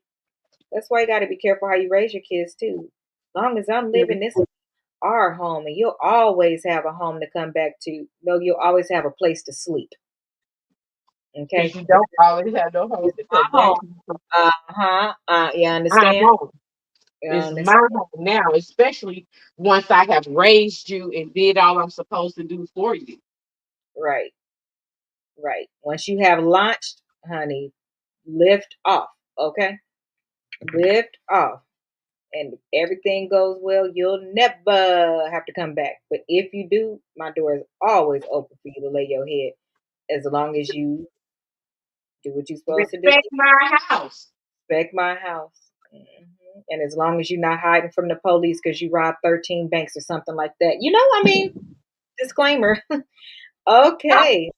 That's why you got to be careful how you raise your kids too. As long as I'm living, this is our home, and you'll always have a home to come back to. No, you'll always have a place to sleep. Okay, because you don't always have no home it's to my come back home. to. Uh-huh. You My understand? home. You It's my understand? home now, especially once I have raised you and did all I'm supposed to do for you. Right, right. Once you have launched, honey, lift off. Okay, lift off, and if everything goes well, you'll never have to come back. But if you do, my door is always open for you to lay your head, as long as you do what you're supposed to do. Respect my house. Respect my house. And as long as you're not hiding from the police because you robbed 13 banks or something like that. I mean, disclaimer. Okay,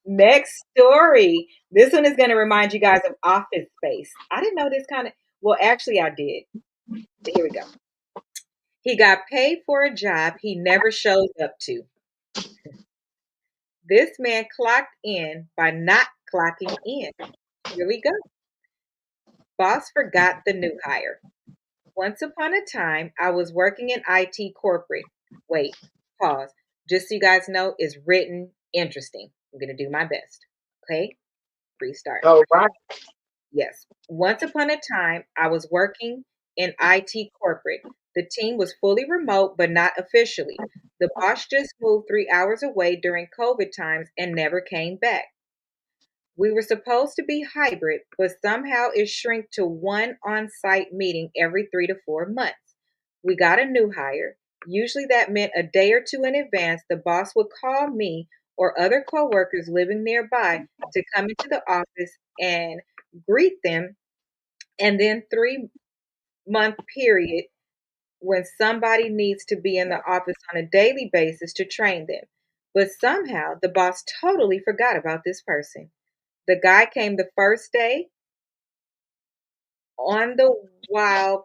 next story. This one is going to remind you guys of Office Space. I didn't know this kind of, well, actually, I did. But here we go. He got paid for a job he never showed up to. This man clocked in by not clocking in. Here we go. Boss forgot the new hire. Once upon a time, I was working in IT corporate. Wait, pause. Just so you guys know, it's written interesting. I'm going to do my best. Okay, restart. Oh, right. Yes. Once upon a time, I was working in IT corporate. The team was fully remote, but not officially. The boss just moved 3 hours away during COVID times and never came back. We were supposed to be hybrid, but somehow it shrank to one on site meeting every 3 to 4 months. We got a new hire. Usually that meant a day or two in advance, the boss would call me or other coworkers living nearby to come into the office and greet them, and then 3 month period when somebody needs to be in the office on a daily basis to train them. But somehow the boss totally forgot about this person. The guy came the first day on the wild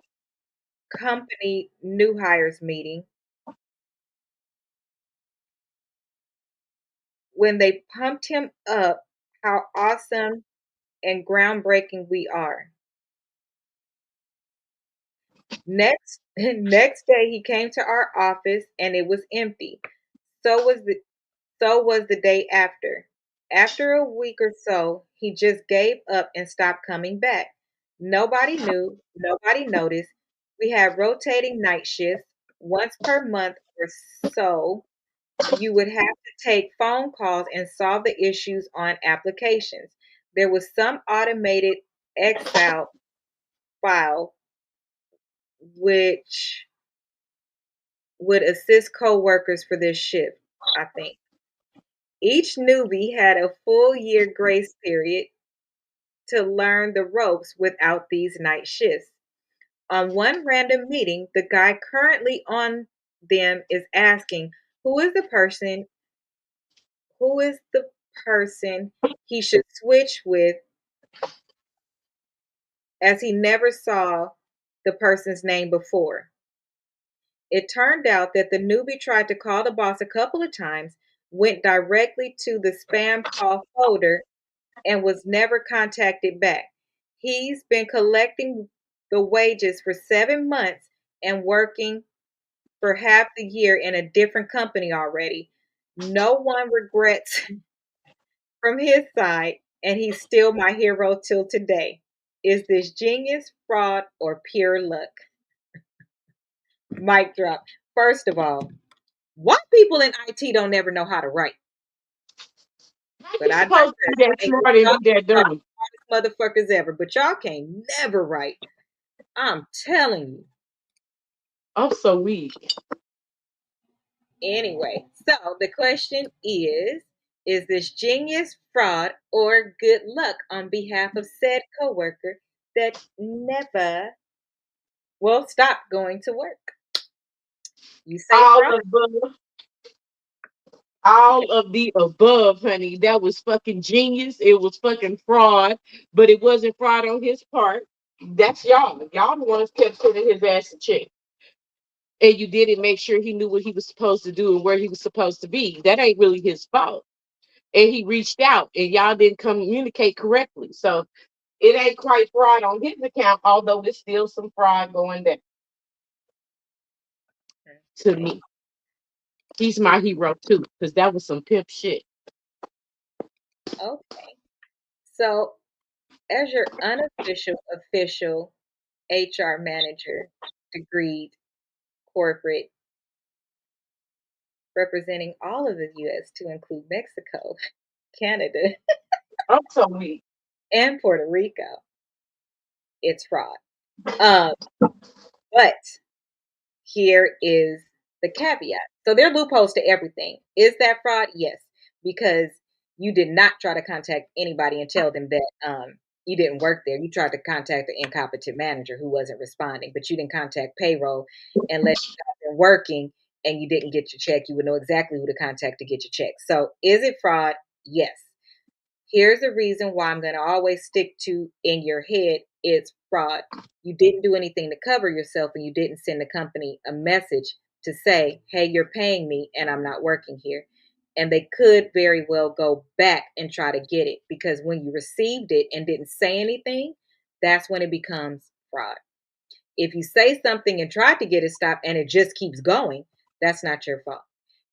company new hires meeting when they pumped him up how awesome and groundbreaking we are. Next day he came to our office and it was empty. So was the so was the day after. After a week or so, he just gave up and stopped coming back. Nobody knew, nobody noticed. We had rotating night shifts once per month or so. You would have to take phone calls and solve the issues on applications. There was some automated Excel file which would assist coworkers for this shift, I think. Each newbie had a full year grace period to learn the ropes without these night shifts. On one random meeting, the guy currently on them is asking, who is the person who is the person he should switch with, as he never saw the person's name before. It turned out that the newbie tried to call the boss a couple of times, went directly to the spam call folder, and was never contacted back. He's been collecting the wages for 7 months and working for half the year in a different company already. No one regrets from his side, and he's still my hero till today. Is this genius, fraud, or pure luck? Mic drop. First of all, why people in IT don't never know how to write? How But you I supposed to digress. be that They smart and y'all be that are dumb? the smartest motherfuckers ever, but y'all can't never write. I'm telling you. I'm so weak. Anyway, so the question is this genius, fraud, or good luck on behalf of said coworker that never will stop going to work? You say All fraud? of the all of the above, honey. That was fucking genius. It was fucking fraud, but it wasn't fraud on his part. That's y'all. Y'all the ones kept sending his ass a check. And you didn't make sure he knew what he was supposed to do and where he was supposed to be. That ain't really his fault. And he reached out and y'all didn't communicate correctly. So it ain't quite fraud on his account, although there's still some fraud going there to Okay. me. He's my hero too, because that was some pimp shit. Okay. So, as your unofficial official HR manager, degreed corporate, representing all of the US to include Mexico, Canada, I'm so weak. and Puerto Rico, it's fraud. Um, but here is the caveat. So there are loopholes to everything. Is that fraud? Yes, because you did not try to contact anybody and tell them that you didn't work there. You tried to contact the incompetent manager who wasn't responding, but you didn't contact payroll unless you got there working and you didn't get your check. You would know exactly who to contact to get your check. So is it fraud? Yes. Here's the reason why I'm going to always stick to in your head it's fraud. You didn't do anything to cover yourself and you didn't send the company a message to say, hey, you're paying me and I'm not working here. And they could very well go back and try to get it because when you received it and didn't say anything, that's when it becomes fraud. If you say something and try to get it stopped and it just keeps going, that's not your fault.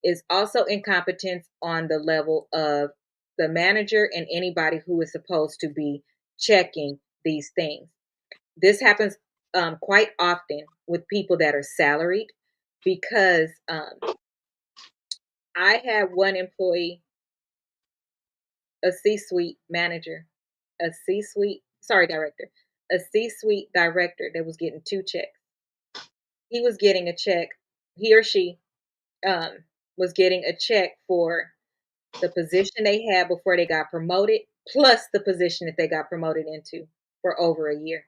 It's also incompetence on the level of the manager and anybody who is supposed to be checking these things. This happens quite often with people that are salaried because I had one employee, a C suite manager, director, a C suite director that was getting two checks. He was getting a check, he or she was getting a check for the position they had before they got promoted, plus the position that they got promoted into for over a year.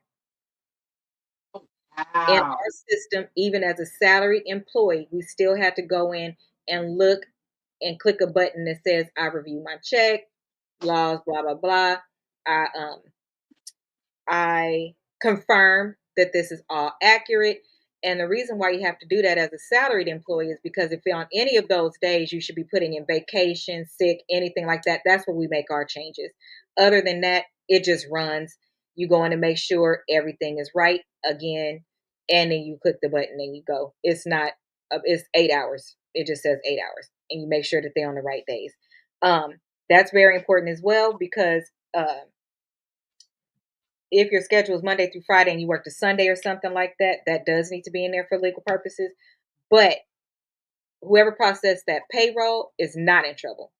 In Wow. our system, even as a salaried employee, we still had to go in and look and click a button that says, I review my check, laws, blah, blah, blah. I I confirm that this is all accurate. And the reason why you have to do that as a salaried employee is because if on any of those days you should be putting in vacation, sick, anything like that, that's where we make our changes. Other than that, it just runs. You go in to make sure everything is right again, and then you click the button and you go. It's not, it's 8 hours. It just says 8 hours, and you make sure that they're on the right days. That's very important as well because if your schedule is Monday through Friday and you work a Sunday or something like that, that does need to be in there for legal purposes. But whoever processed that payroll is not in trouble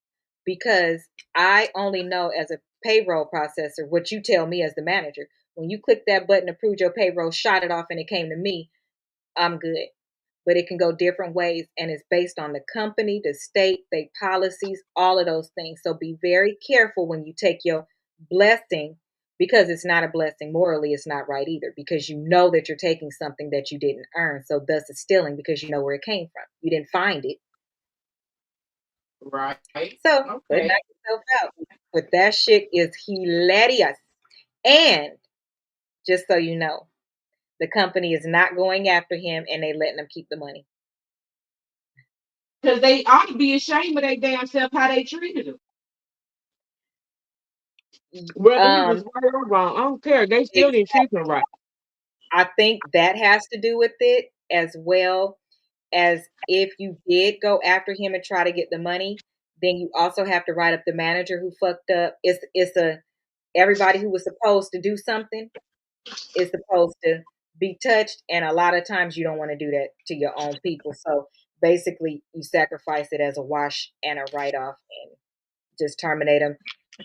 because I only know as a payroll processor what you tell me as the manager. When you click that button, approved your payroll, shot it off, and it came to me, I'm good. but it can go different ways, and it's based on the company, the state, their policies, all of those things. So be very careful when you take your blessing, because it's not a blessing morally. It's not right either, because you know that you're taking something that you didn't earn. So thus it's stealing, because you know where it came from. You didn't find it. Right. So but Okay. knock yourself out. But that shit is hilarious. And just so you know, the company is not going after him, and they letting him keep the money. Because they ought to be ashamed of their damn self how they treated him. Whether he was Um, right or wrong, I don't care. They still didn't treat him right. I think that has to do with it, as well as if you did go after him and try to get the money, then you also have to write up the manager who fucked up. It's a everybody who was supposed to do something is supposed to be touched, and a lot of times you don't want to do that to your own people. So basically, you sacrifice it as a wash and a write off, and just terminate them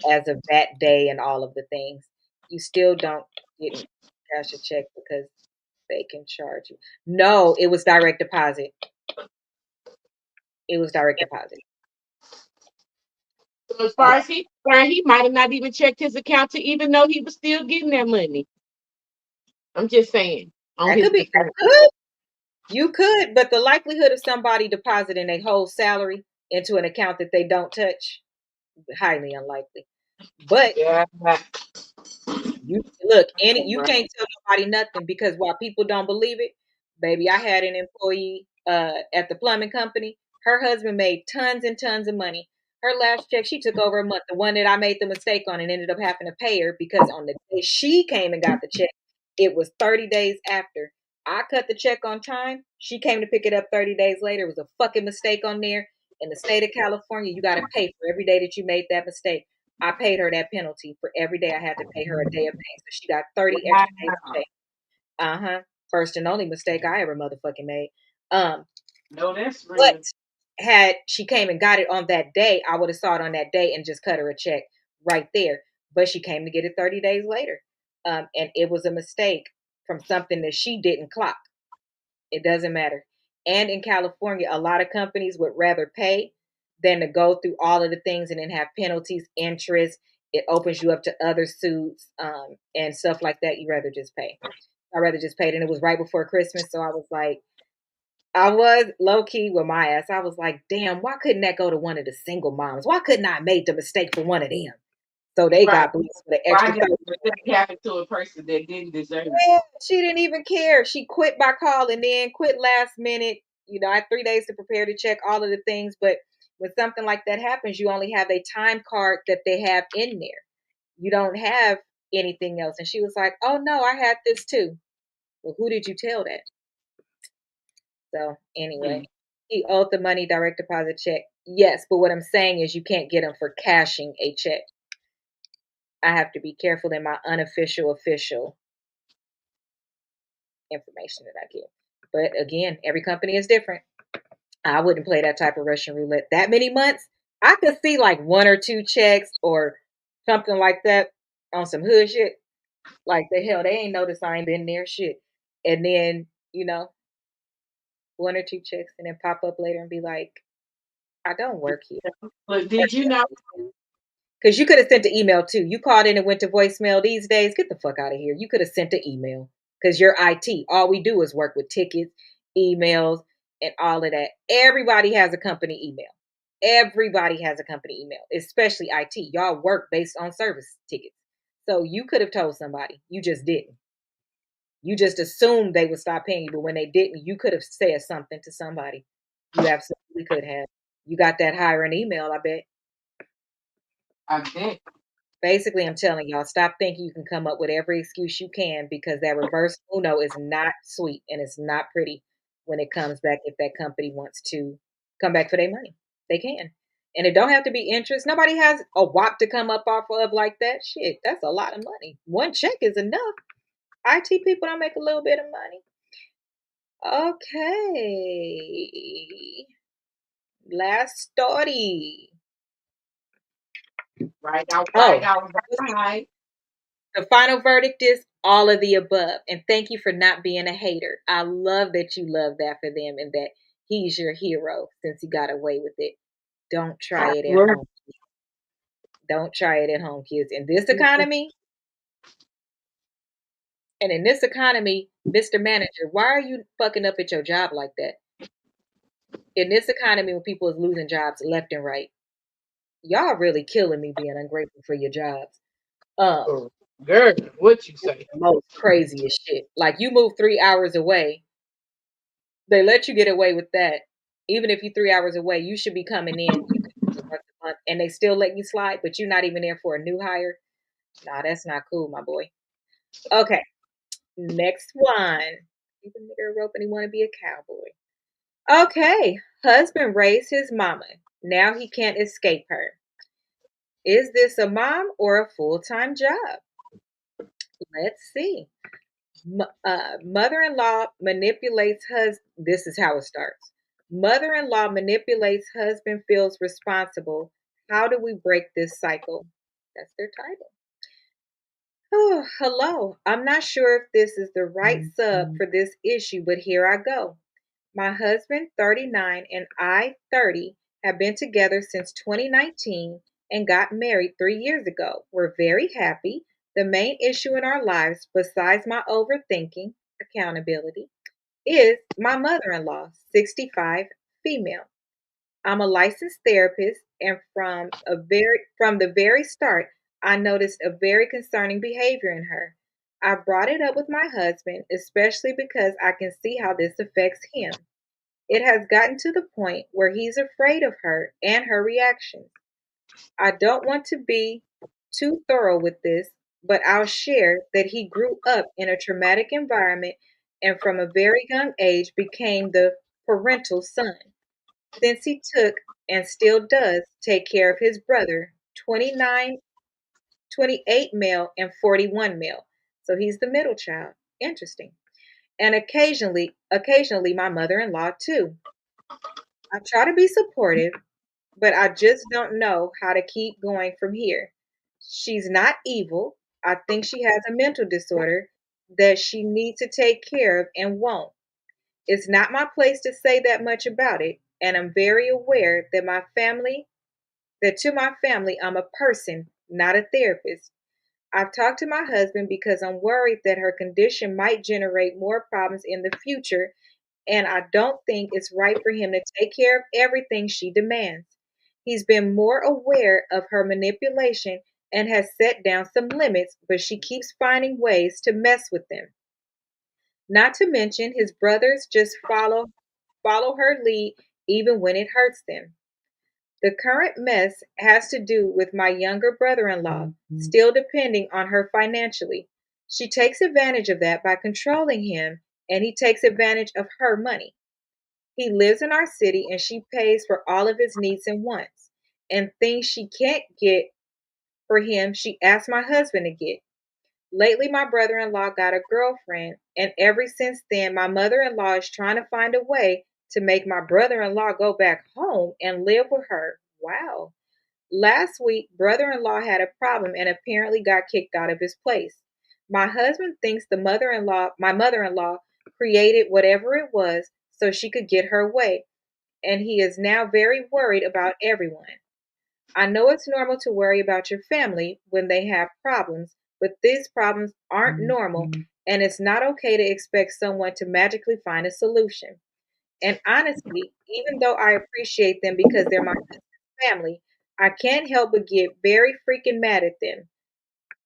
as of that day, and all of the things. You still don't get cash a check because they can charge you. No, it was direct deposit. It was direct deposit. So as far as he's concerned, he might have not even checked his account to even know he was still getting that money. I'm just saying, on That his could be defense. good. You could, but the likelihood of somebody depositing their whole salary into an account that they don't touch, highly unlikely. But Yeah. you look, any you can't tell nobody nothing, because while people don't believe it, baby, I had an employee at the plumbing company. Her husband made tons and tons of money. Her last check, she took over a month. The one that I made the mistake on and ended up having to pay her, because on the day she came and got the check, it was 30 days after. I cut the check on time. She came to pick it up 30 days later. It was a fucking mistake on there. In the state of California, you got to pay for every day that you made that mistake. I paid her that penalty for every day I had to pay her a day of pay. So she got 30 extra days of Wow. pay. Uh-huh. First and only mistake I ever motherfucking made. Um, No, that's but real. had she came and got it on that day, I would have saw it on that day and just cut her a check right there. But she came to get it 30 days later. And it was a mistake from something that she didn't clock. It doesn't matter. And in California, a lot of companies would rather pay than to go through all of the things and then have penalties, interest. It opens you up to other suits, and stuff like that. You rather just pay. I rather just paid, and it was right before Christmas, so I was like, I was low key with my ass. I was like, damn, why couldn't that go to one of the single moms? Why couldn't I have made the mistake for one of them? So they Right. got blessed with an Why extra did 30. it happen to a person that didn't deserve it? Yeah, she didn't even care. She quit by calling in, quit last minute. I had 3 days to prepare to check all of the things. But when something like that happens, you only have a time card that they have in there. You don't have anything else. And she was like, oh no, I had this too. Well, who did you tell that? So Hmm. anyway, he owed the money direct deposit check. Yes, but what I'm saying is you can't get them for cashing a check. I have to be careful in my unofficial official information that I give. But again, every company is different. I wouldn't play that type of Russian roulette that many months. I could see like one or two checks or something like that on some hood shit. Like the hell, they ain't noticed I ain't been there shit. And then, one or two checks and then pop up later and be like, I don't work here. But did you know? Because you could have sent an email too. You called in and went to voicemail these days. Get the fuck out of here. You could have sent an email because you're IT. All we do is work with tickets, emails, and all of that. Everybody has a company email. Everybody has a company email, especially IT. Y'all work based on service tickets. So you could have told somebody. You just didn't. You just assumed they would stop paying you. But when they didn't, you could have said something to somebody. You absolutely could have. You got that hiring email, I bet. I bet. Basically, I'm telling y'all, stop thinking you can come up with every excuse you can, because that reverse Uno is not sweet and it's not pretty when it comes back. If that company wants to come back for their money, they can. And it don't have to be interest. Nobody has a wop to come up off of like that. Shit, that's a lot of money. One check is enough. IT people don't make a little bit of money. Okay. Last story. Right now, Oh, $5 behind. The final verdict is all of the above. And thank you for not being a hater. I love that you love that for them and that he's your hero since he got away with it. Don't try it at Right. home. Don't try it at home, kids. In this economy, and in this economy, Mr. Manager, why are you fucking up at your job like that? In this economy, when people is losing jobs left and right, y'all really killing me being ungrateful for your jobs. Um, Oh, girl, what you it's say? the most craziest shit. Like you move 3 hours away, they let you get away with that. Even if you're 3 hours away, you should be coming in. You could do it once a month, and they still let you slide, but you're not even there for a new hire. Nah, that's not cool, my boy. Okay, next one. Keep a nigga rope and he want to be a cowboy. Okay, husband raised his mama. Now he can't escape her. Is this a mom or a full-time job? Let's see. Mother-in-law manipulates husband. This is how it starts. Mother-in-law manipulates husband, feels responsible. How do we break this cycle? That's their title. Oh, hello. I'm not sure if this is the right sub for this issue, but here I go. My husband, 39, and I, 30, have been together since 2019 and got married 3 years ago. We're very happy. The main issue in our lives, besides my overthinking, accountability, is my mother in law, 65, female. I'm a licensed therapist, and from the very start, I noticed a very concerning behavior in her. I brought it up with my husband, especially because I can see how this affects him. It has gotten to the point where he's afraid of her and her reactions. I don't want to be too thorough with this, but I'll share that he grew up in a traumatic environment and from a very young age became the parental son. Since he took and still does take care of his brother, 29, 28 male and 41 male. So he's the middle child. Interesting. And occasionally my mother-in-law too. I try to be supportive, but I just don't know how to keep going from here. She's not evil. I think she has a mental disorder that she needs to take care of and won't. It's not my place to say that much about it, and I'm very aware that to my family, I'm a person, not a therapist. I've talked to my husband because I'm worried that her condition might generate more problems in the future, and I don't think it's right for him to take care of everything she demands. He's been more aware of her manipulation and has set down some limits, but she keeps finding ways to mess with them. Not to mention his brothers just follow her lead even when it hurts them. The current mess has to do with my younger brother-in-law still depending on her financially. She takes advantage of that by controlling him, and he takes advantage of her money. He lives in our city and she pays for all of his needs and wants. And things she can't get for him, she asks my husband to get. Lately, my brother in law got a girlfriend, and ever since then, my mother in law is trying to find a way to make my brother in law go back home and live with her. Wow. Last week, brother in law had a problem and apparently got kicked out of his place. My husband thinks my mother in law, created whatever it was so she could get her way, and he is now very worried about everyone. I know it's normal to worry about your family when they have problems, but these problems aren't normal, and it's not okay to expect someone to magically find a solution. And honestly, even though I appreciate them because they're my family, I can't help but get very freaking mad at them.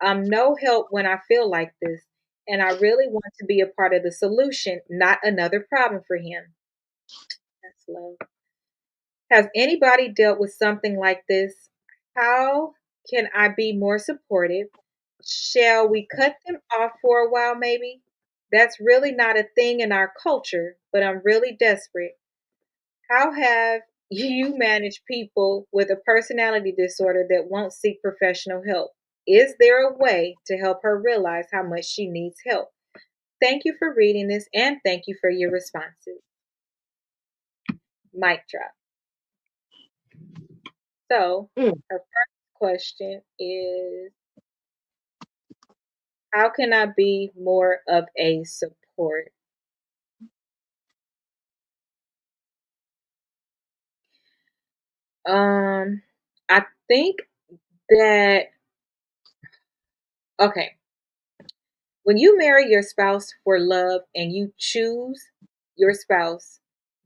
I'm no help when I feel like this, and I really want to be a part of the solution, not another problem for him. That's love. Has anybody dealt with something like this? How can I be more supportive? Shall we cut them off for a while, maybe? That's really not a thing in our culture, but I'm really desperate. How have you managed people with a personality disorder that won't seek professional help? Is there a way to help her realize how much she needs help? Thank you for reading this and thank you for your responses. Mic drop. So, Mm. her first question is How can I be more of a support? I think that okay, when you marry your spouse for love and you choose your spouse,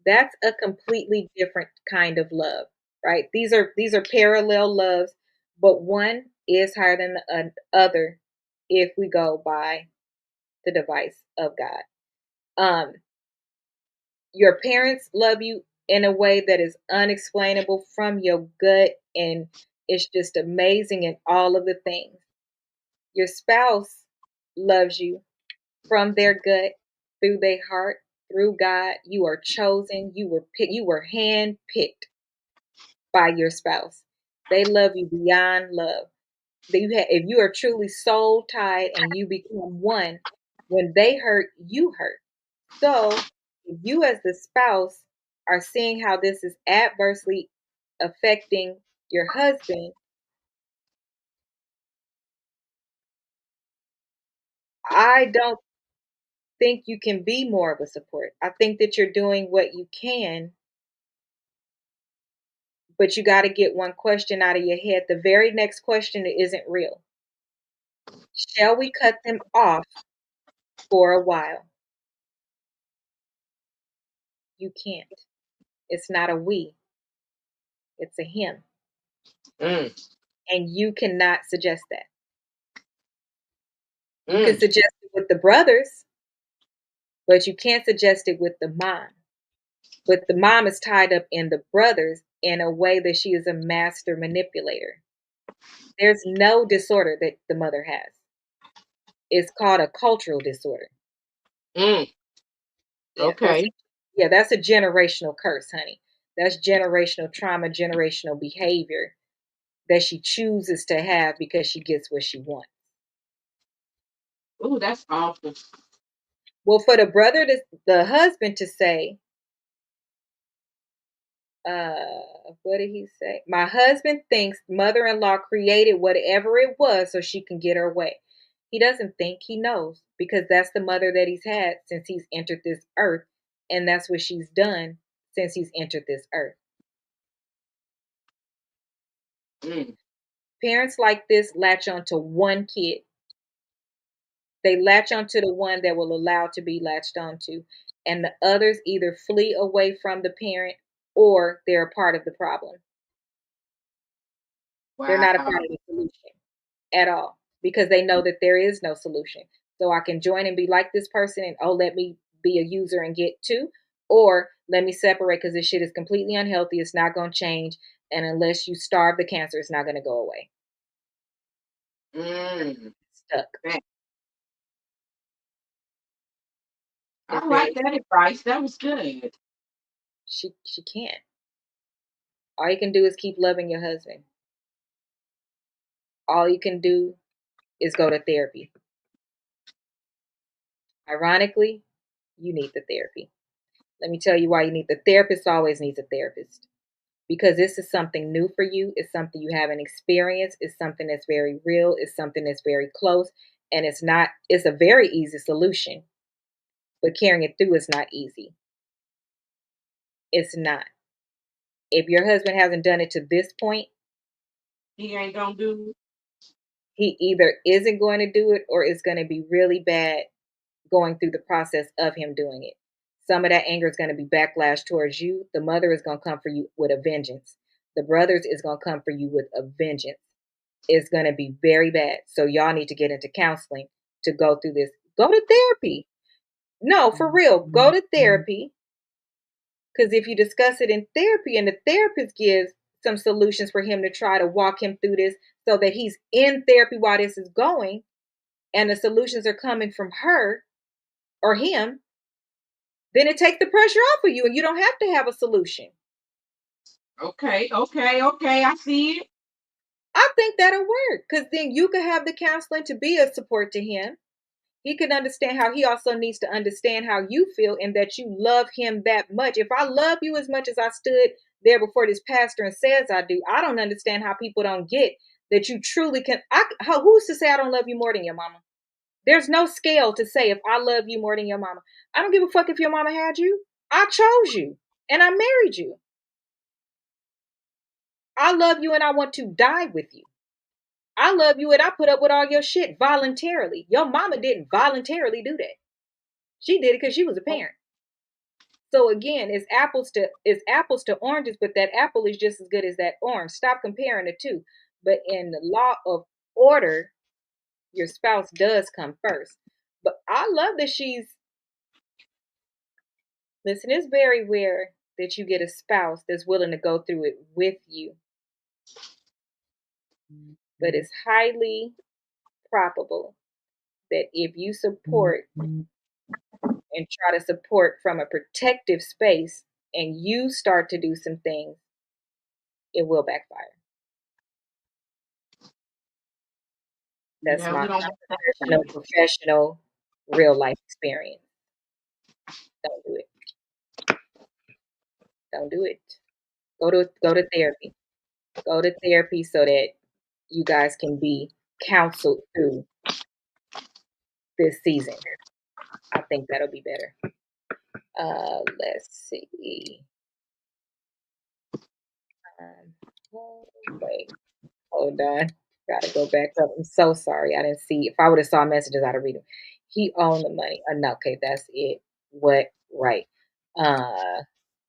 that's a completely different kind of love, right? These are parallel loves, but one is higher than the other if we go by the device of God. Um, your parents love you in a way that is unexplainable from your gut, and it's just amazing in all of the things. Your spouse loves you from their gut, through their heart, through God. You are chosen. You were hand picked by your spouse. They love you beyond love. If you are truly soul tied and you become one, when they hurt, you hurt. So if you as the spouse are seeing how this is adversely affecting your husband, I don't think you can be more of a support. I think that you're doing what you can, but you got to get one question out of your head. The very next question isn't real. Shall we cut them off for a while? You can't. It's not a we, it's a him. Mm, And you cannot suggest that. You can mm. suggest it with the brothers, but you can't suggest it with the mom. But the mom is tied up in the brothers in a way that she is a master manipulator. There's no disorder that the mother has. It's called a cultural disorder. Mm. Yeah, Okay. that's a generational curse, honey. That's generational trauma, generational behavior that she chooses to have because she gets what she wants. Ooh, that's awful. Well, for the husband to say, what did he say? My husband thinks mother-in-law created whatever it was so she can get her way. He doesn't think, he knows, because that's the mother that he's had since he's entered this earth, and that's what she's done since he's entered this earth. Mm. Parents like this latch on to one kid. They latch onto the one that will allow to be latched onto, and the others either flee away from the parent or they're a part of the problem. They're not a Wow. part of the solution at all because they know that there is no solution. So I can join and be like this person and, oh, let me be a user and get two, or let me separate because this shit is completely unhealthy. It's not going to change. And unless you starve the cancer, it's not going to go away. Mm. Stuck. Man, I It's like very, that advice. That was good. she can't. All you can do is keep loving your husband. All you can do is go to therapy. Ironically, you need the therapy. Let me tell you why you need the therapist. Always needs a therapist because this is something new for you. It's something you haven't experienced. It's something that's very real. It's something that's very close, and it's a very easy solution, but carrying it through is not easy. It's not. If your husband hasn't done it to this point, He ain't gonna do. he either isn't going to do it or it's going to be really bad going through the process of him doing it. Some of that anger is going to be backlash towards you. The mother is going to come for you with a vengeance. The brothers is going to come for you with a vengeance. It's going to be very bad. So y'all need to get into counseling to go through this. Go to therapy. No, for real. Go to therapy. Because if you discuss it in therapy and the therapist gives some solutions for him to try to walk him through this so that he's in therapy while this is going and the solutions are coming from her or him, then it takes the pressure off of you and you don't have to have a solution. Okay, okay, okay. I see it. I think that'll work because then you could have the counseling to be a support to him. He can understand how he also needs to understand how you feel and that you love him that much. If I love you as much as I stood there before this pastor and says I do, I don't understand how people don't get that you truly can. Who's to say I don't love you more than your mama? There's no scale to say if I love you more than your mama. I don't give a fuck if your mama had you. I chose you and I married you. I love you and I want to die with you. I love you and I put up with all your shit voluntarily. Your mama didn't voluntarily do that. She did it because she was a parent. So again, it's apples to oranges, but that apple is just as good as that orange. Stop comparing the two. But in the law of order, your spouse does come first. But I love that listen, it's very rare that you get a spouse that's willing to go through it with you. But it's highly probable that if you support and try to support from a protective space and you start to do some things, it will backfire. That's Yeah, my we don't want that. professional real life experience. Don't do it. Don't do it. Go to therapy. Go to therapy so that you guys can be counseled through this season. I think that'll be better. Let's see. Wait, hold on. Gotta go back up. I'm so sorry. I didn't see. If I would have saw messages, I'd have read them. He owned the money. No, okay, that's it. What? Right. Uh,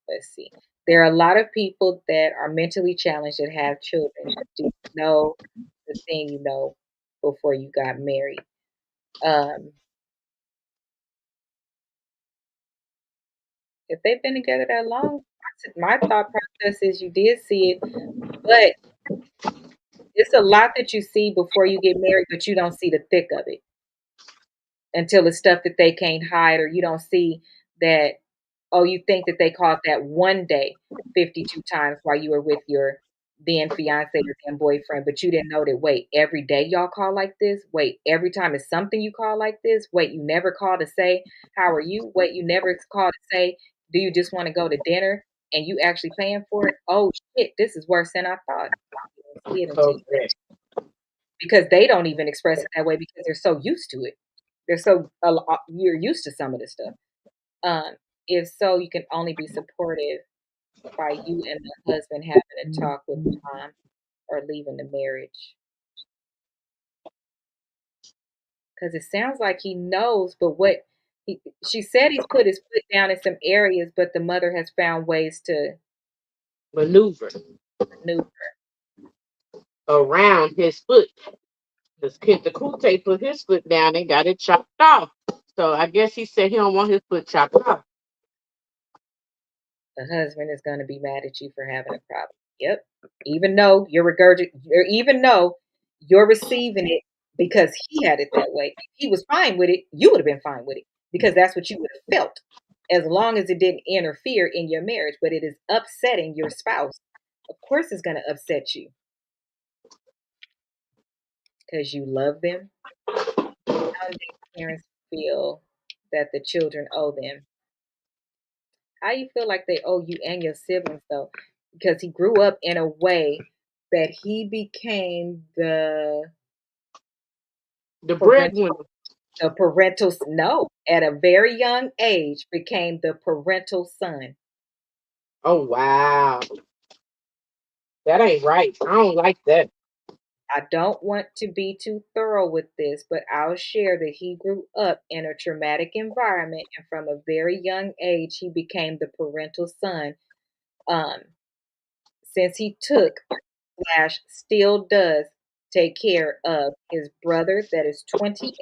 let's see. There are a lot of people that are mentally challenged that have children. Do you know the thing you know before you got married? Um, if they've been together that long, my thought process is you did see it, but it's a lot that you see before you get married, but you don't see the thick of it until it's stuff that they can't hide, or you don't see that. Oh, you think that they called that one day 52 times while you were with your then fiance or then boyfriend, but you didn't know that, wait, every day y'all call like this? Wait, every time it's something you call like this? Wait, you never call to say, how are you? Wait, you never call to say, do you just want to go to dinner and you actually paying for it? Oh, shit, this is worse than I thought. You don't see it until Okay. because they don't even express it that way because they're so used to it. You're used to some of this stuff. Um, if so, you can only be supportive by you and the husband having a talk with mom or leaving the marriage. Because it sounds like he knows, but she said he's put his foot down in some areas, but the mother has found ways to Maneuver maneuver. around his foot. Because Kid the Kute put his foot down and got it chopped off. So I guess he said he don't want his foot chopped off. The husband is going to be mad at you for having a problem. Yep. Even though you're receiving it because he had it that way. If he was fine with it, you would have been fine with it because that's what you would have felt as long as it didn't interfere in your marriage, but it is upsetting your spouse. Of course it's going to upset you because you love them. How do parents feel that the children owe them? How you feel like they owe you and your siblings though? Because he grew up in a way that he became The parental breadwinner. the parental no, at a very young age became the parental son. Oh wow. That ain't right. I don't like that. I don't want to be too thorough with this, but I'll share that he grew up in a traumatic environment and from a very young age he became the parental son. Um, since he took slash still does take care of his brother that is 28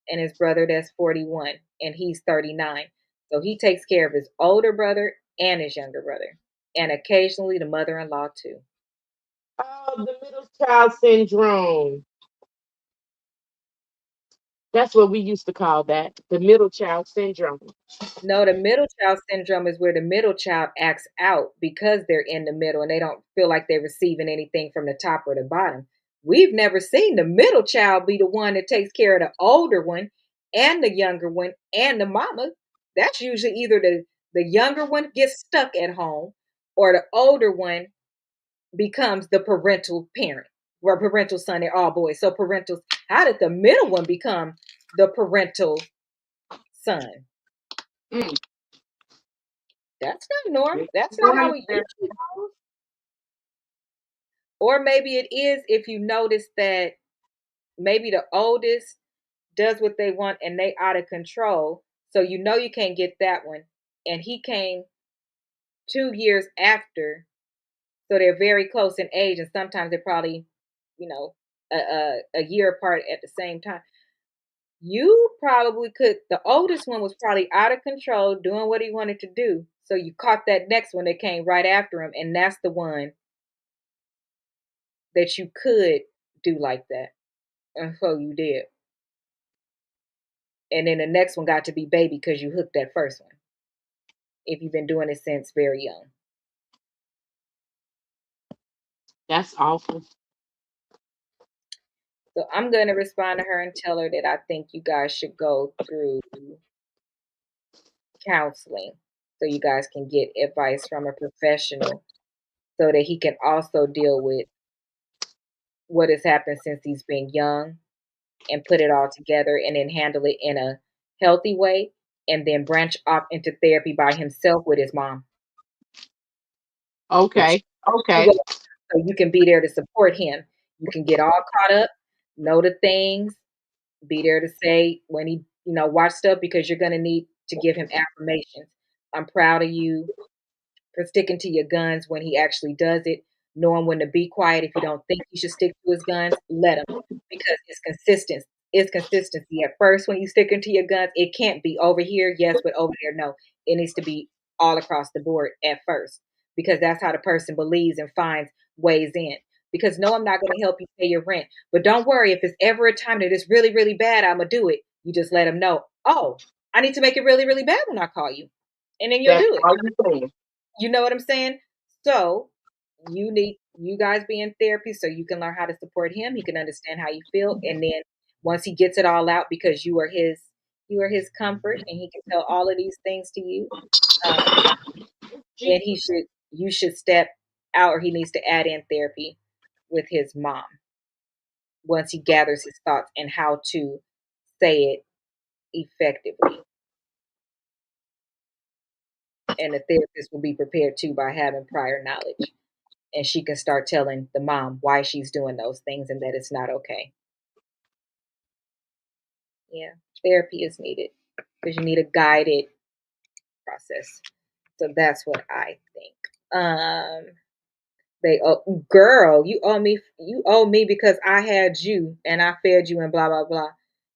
and his brother that's 41 and he's 39. So he takes care of his older brother and his younger brother and occasionally the mother-in-law too. Oh, the middle child syndrome. That's what we used to call that. The middle child syndrome. No, the middle child syndrome is where the middle child acts out because they're in the middle and they don't feel like they're receiving anything from the top or the bottom. We've never seen the middle child be the one that takes care of the older one and the younger one and the mama. That's usually either the younger one gets stuck at home or the older one becomes the parental parent or parental son. They're all boys. So parental, how did the middle one become the parental son. Mm. That's not normal. That's not how Right it there. usually goes. Or maybe it is if you notice that maybe the oldest does what they want and they out of control. So you know you can't get that one. And he came 2 years after. So they're very close in age, and sometimes they're probably, you know, a year apart at the same time. You probably could. The oldest one was probably out of control, doing what he wanted to do. So you caught that next one that came right after him, and that's the one that you could do like that. And so you did. And then the next one got to be baby because you hooked that first one. If you've been doing it since very young. That's awful. So I'm going to respond to her and tell her that I think you guys should go through counseling so you guys can get advice from a professional so that he can also deal with what has happened since he's been young and put it all together and then handle it in a healthy way and then branch off into therapy by himself with his mom. But Okay. you Okay. go so you can be there to support him. You can get all caught up, know the things, be there to say when he, watch stuff because you're going to need to give him affirmations. I'm proud of you for sticking to your guns when he actually does it, knowing when to be quiet. If you don't think he should stick to his guns, let him because it's consistent. It's consistency. At first, when you stick into your guns, it can't be over here, yes, but over there, no. It needs to be all across the board at first because that's how the person believes and finds ways in. Because no, I'm not going to help you pay your rent. But don't worry, if it's ever a time that it's really, really bad, I'm going to do it. You just let them know, oh, I need to make it really, really bad when I call you. And then you'll That's do it. all you're saying. You know what I'm saying? So you guys be in therapy so you can learn how to support him. He can understand how you feel, and then once he gets it all out, because you are his comfort, and he can tell all of these things to you. Um, then you should step out, or he needs to add in therapy with his mom once he gathers his thoughts and how to say it effectively. And the therapist will be prepared too by having prior knowledge. And she can start telling the mom why she's doing those things and that it's not okay. Yeah, therapy is needed because you need a guided process. So that's what I think. They girl, you owe me because I had you and I fed you and blah blah blah.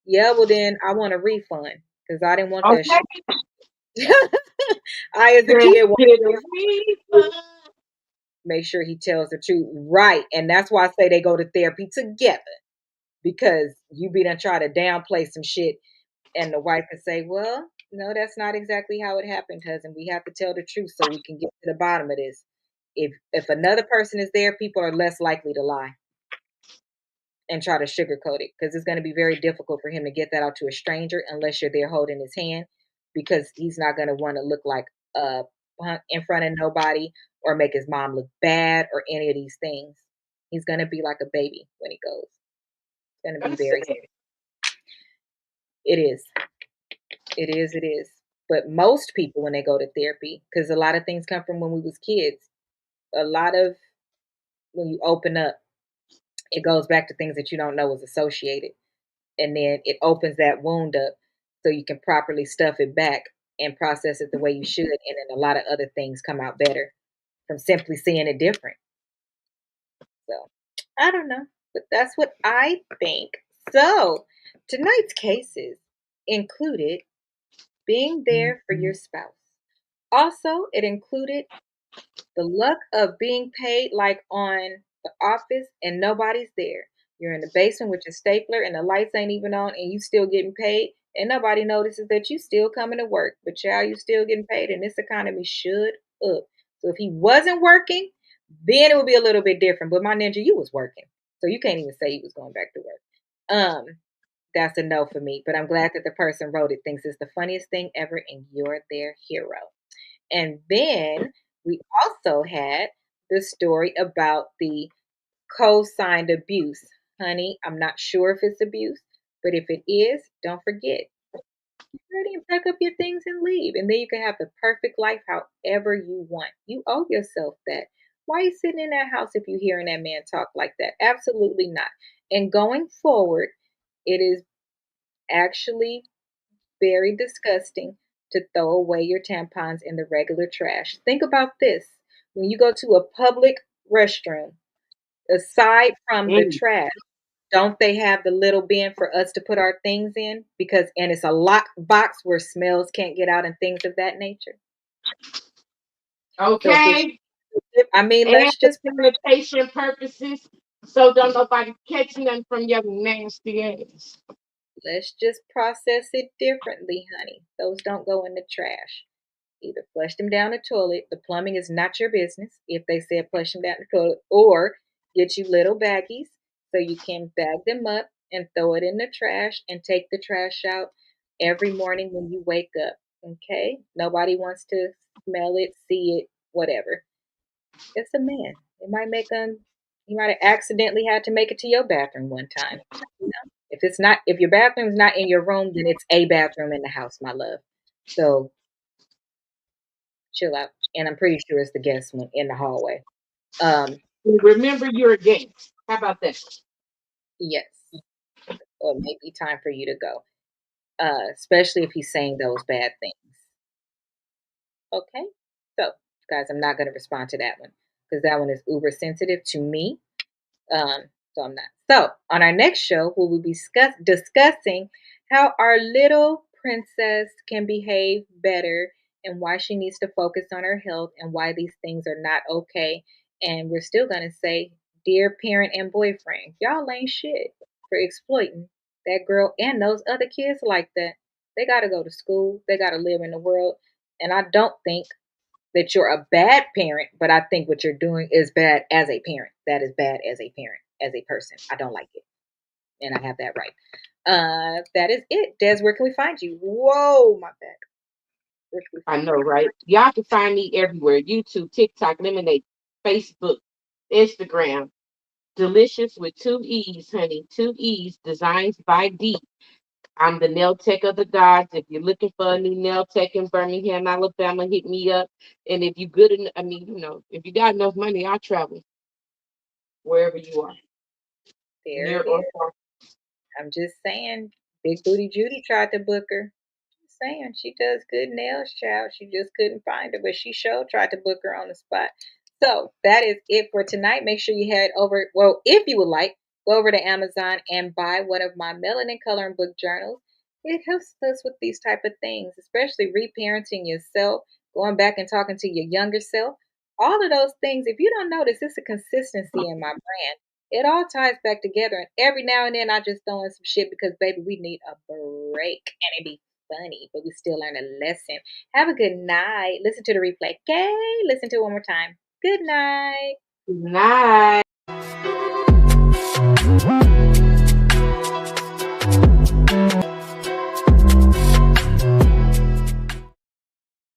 Yeah, well then I want a refund because I didn't want that Okay. shit. I as a Then kid want get a refund. make sure he tells the truth, right? And that's why I say they go to therapy together because you be done try to downplay some shit and the wife can say, well, no, that's not exactly how it happened, cousin. We have to tell the truth so we can get to the bottom of this. If another person is there, people are less likely to lie and try to sugarcoat it because it's going to be very difficult for him to get that out to a stranger unless you're there holding his hand because he's not going to want to look like a punk in front of nobody or make his mom look bad or any of these things. He's going to be like a baby when he goes. It's going to be That's very. sad. It is. It is. It is. But most people, when they go to therapy, because a lot of things come from when we was kids. A lot of when you open up, it goes back to things that you don't know was associated, and then it opens that wound up so you can properly stuff it back and process it the way you should, and then a lot of other things come out better from simply seeing it different. So I don't know, but that's what I think. So tonight's cases included being there for your spouse. Also, it included the luck of being paid like on The Office and nobody's there. You're in the basement with your stapler and the lights ain't even on and you still getting paid and nobody notices that you still coming to work. But child, you still getting paid and this economy should up. So if he wasn't working, then it would be a little bit different. But my ninja, you was working. So you can't even say you was going back to work. That's a no for me. But I'm glad that the person wrote it thinks it's the funniest thing ever and you're their hero. And then we also had the story about the co signed abuse. Honey, I'm not sure if it's abuse, But if it is, don't forget. Get ready and pack up your things and leave. And then you can have the perfect life however you want. You owe yourself that. Why are you sitting in that house if you're hearing that man talk like that? Absolutely not. And going forward, it is actually very disgusting to throw away your tampons in the regular trash. Think about this. When you go to a public restroom, aside from the Mm. trash, don't they have the little bin for us to put our things in? Because and it's a locked box where smells can't get out and things of that nature. So if Okay. it's, I mean, And let's for just sanitation purposes, so don't nobody catch nothing from your nasty ass. process it differently, honey. Those don't go in the trash. Either flush them down the toilet. The plumbing is not your business if they said flush them down the toilet, or get you little baggies so you can bag them up and throw it in the trash and take the trash out every morning when you wake up. Okay? Nobody wants to smell it, see it, whatever. It's a man. It might make them, you might have accidentally had to make it to your bathroom one time. You know? If your bathroom's not in your room, then it's a bathroom in the house, my love. So chill out. And I'm pretty sure it's the guest one in the hallway. Remember, you're a guest. How about that? Yes, or maybe time for you to go. Especially if he's saying those bad things. Okay, so guys, I'm not going to respond to that one because that one is uber sensitive to me. So I'm not. So on our next show, we will be discussing how our little princess can behave better and why she needs to focus on her health and why these things are not okay. And we're still gonna say, dear parent and boyfriend, y'all ain't shit for exploiting that girl and those other kids like that. They gotta go to school. They gotta live in the world. And I don't think that you're a bad parent, but I think what you're doing is bad as a parent. That is bad as a parent, as a person. I don't like it. And I have that right. That is it. Des, where can we find you? Whoa, my back. Where can we I find know, right? Y'all can find me everywhere: YouTube, TikTok, Lemonade, Facebook, Instagram. Delicious with two E's, honey. Two E's. Designs by D. I'm the nail tech of the gods. If you're looking for a new nail tech in Birmingham, Alabama, hit me up. And if you good enough, I mean, if you got enough money, I'll travel wherever you are, you? There near it or is. far. I'm just saying, Big Booty Judy tried to book her. Just saying, she does good nails, child. She just couldn't find her, but she sure tried to book her on the spot. So that is it for tonight. Make sure you head over. Well, if you would like, go over to Amazon and buy one of my melanin coloring book journals. It helps us with these type of things, especially reparenting yourself, going back and talking to your younger self. All of those things. If you don't notice, it's a consistency in my brand. It all ties back together. And every now and then I just throw in some shit because, baby, we need a break. And it be funny, but we still learn a lesson. Have a good night. Listen to the replay. Okay? Listen to it one more time. Good night. Nice.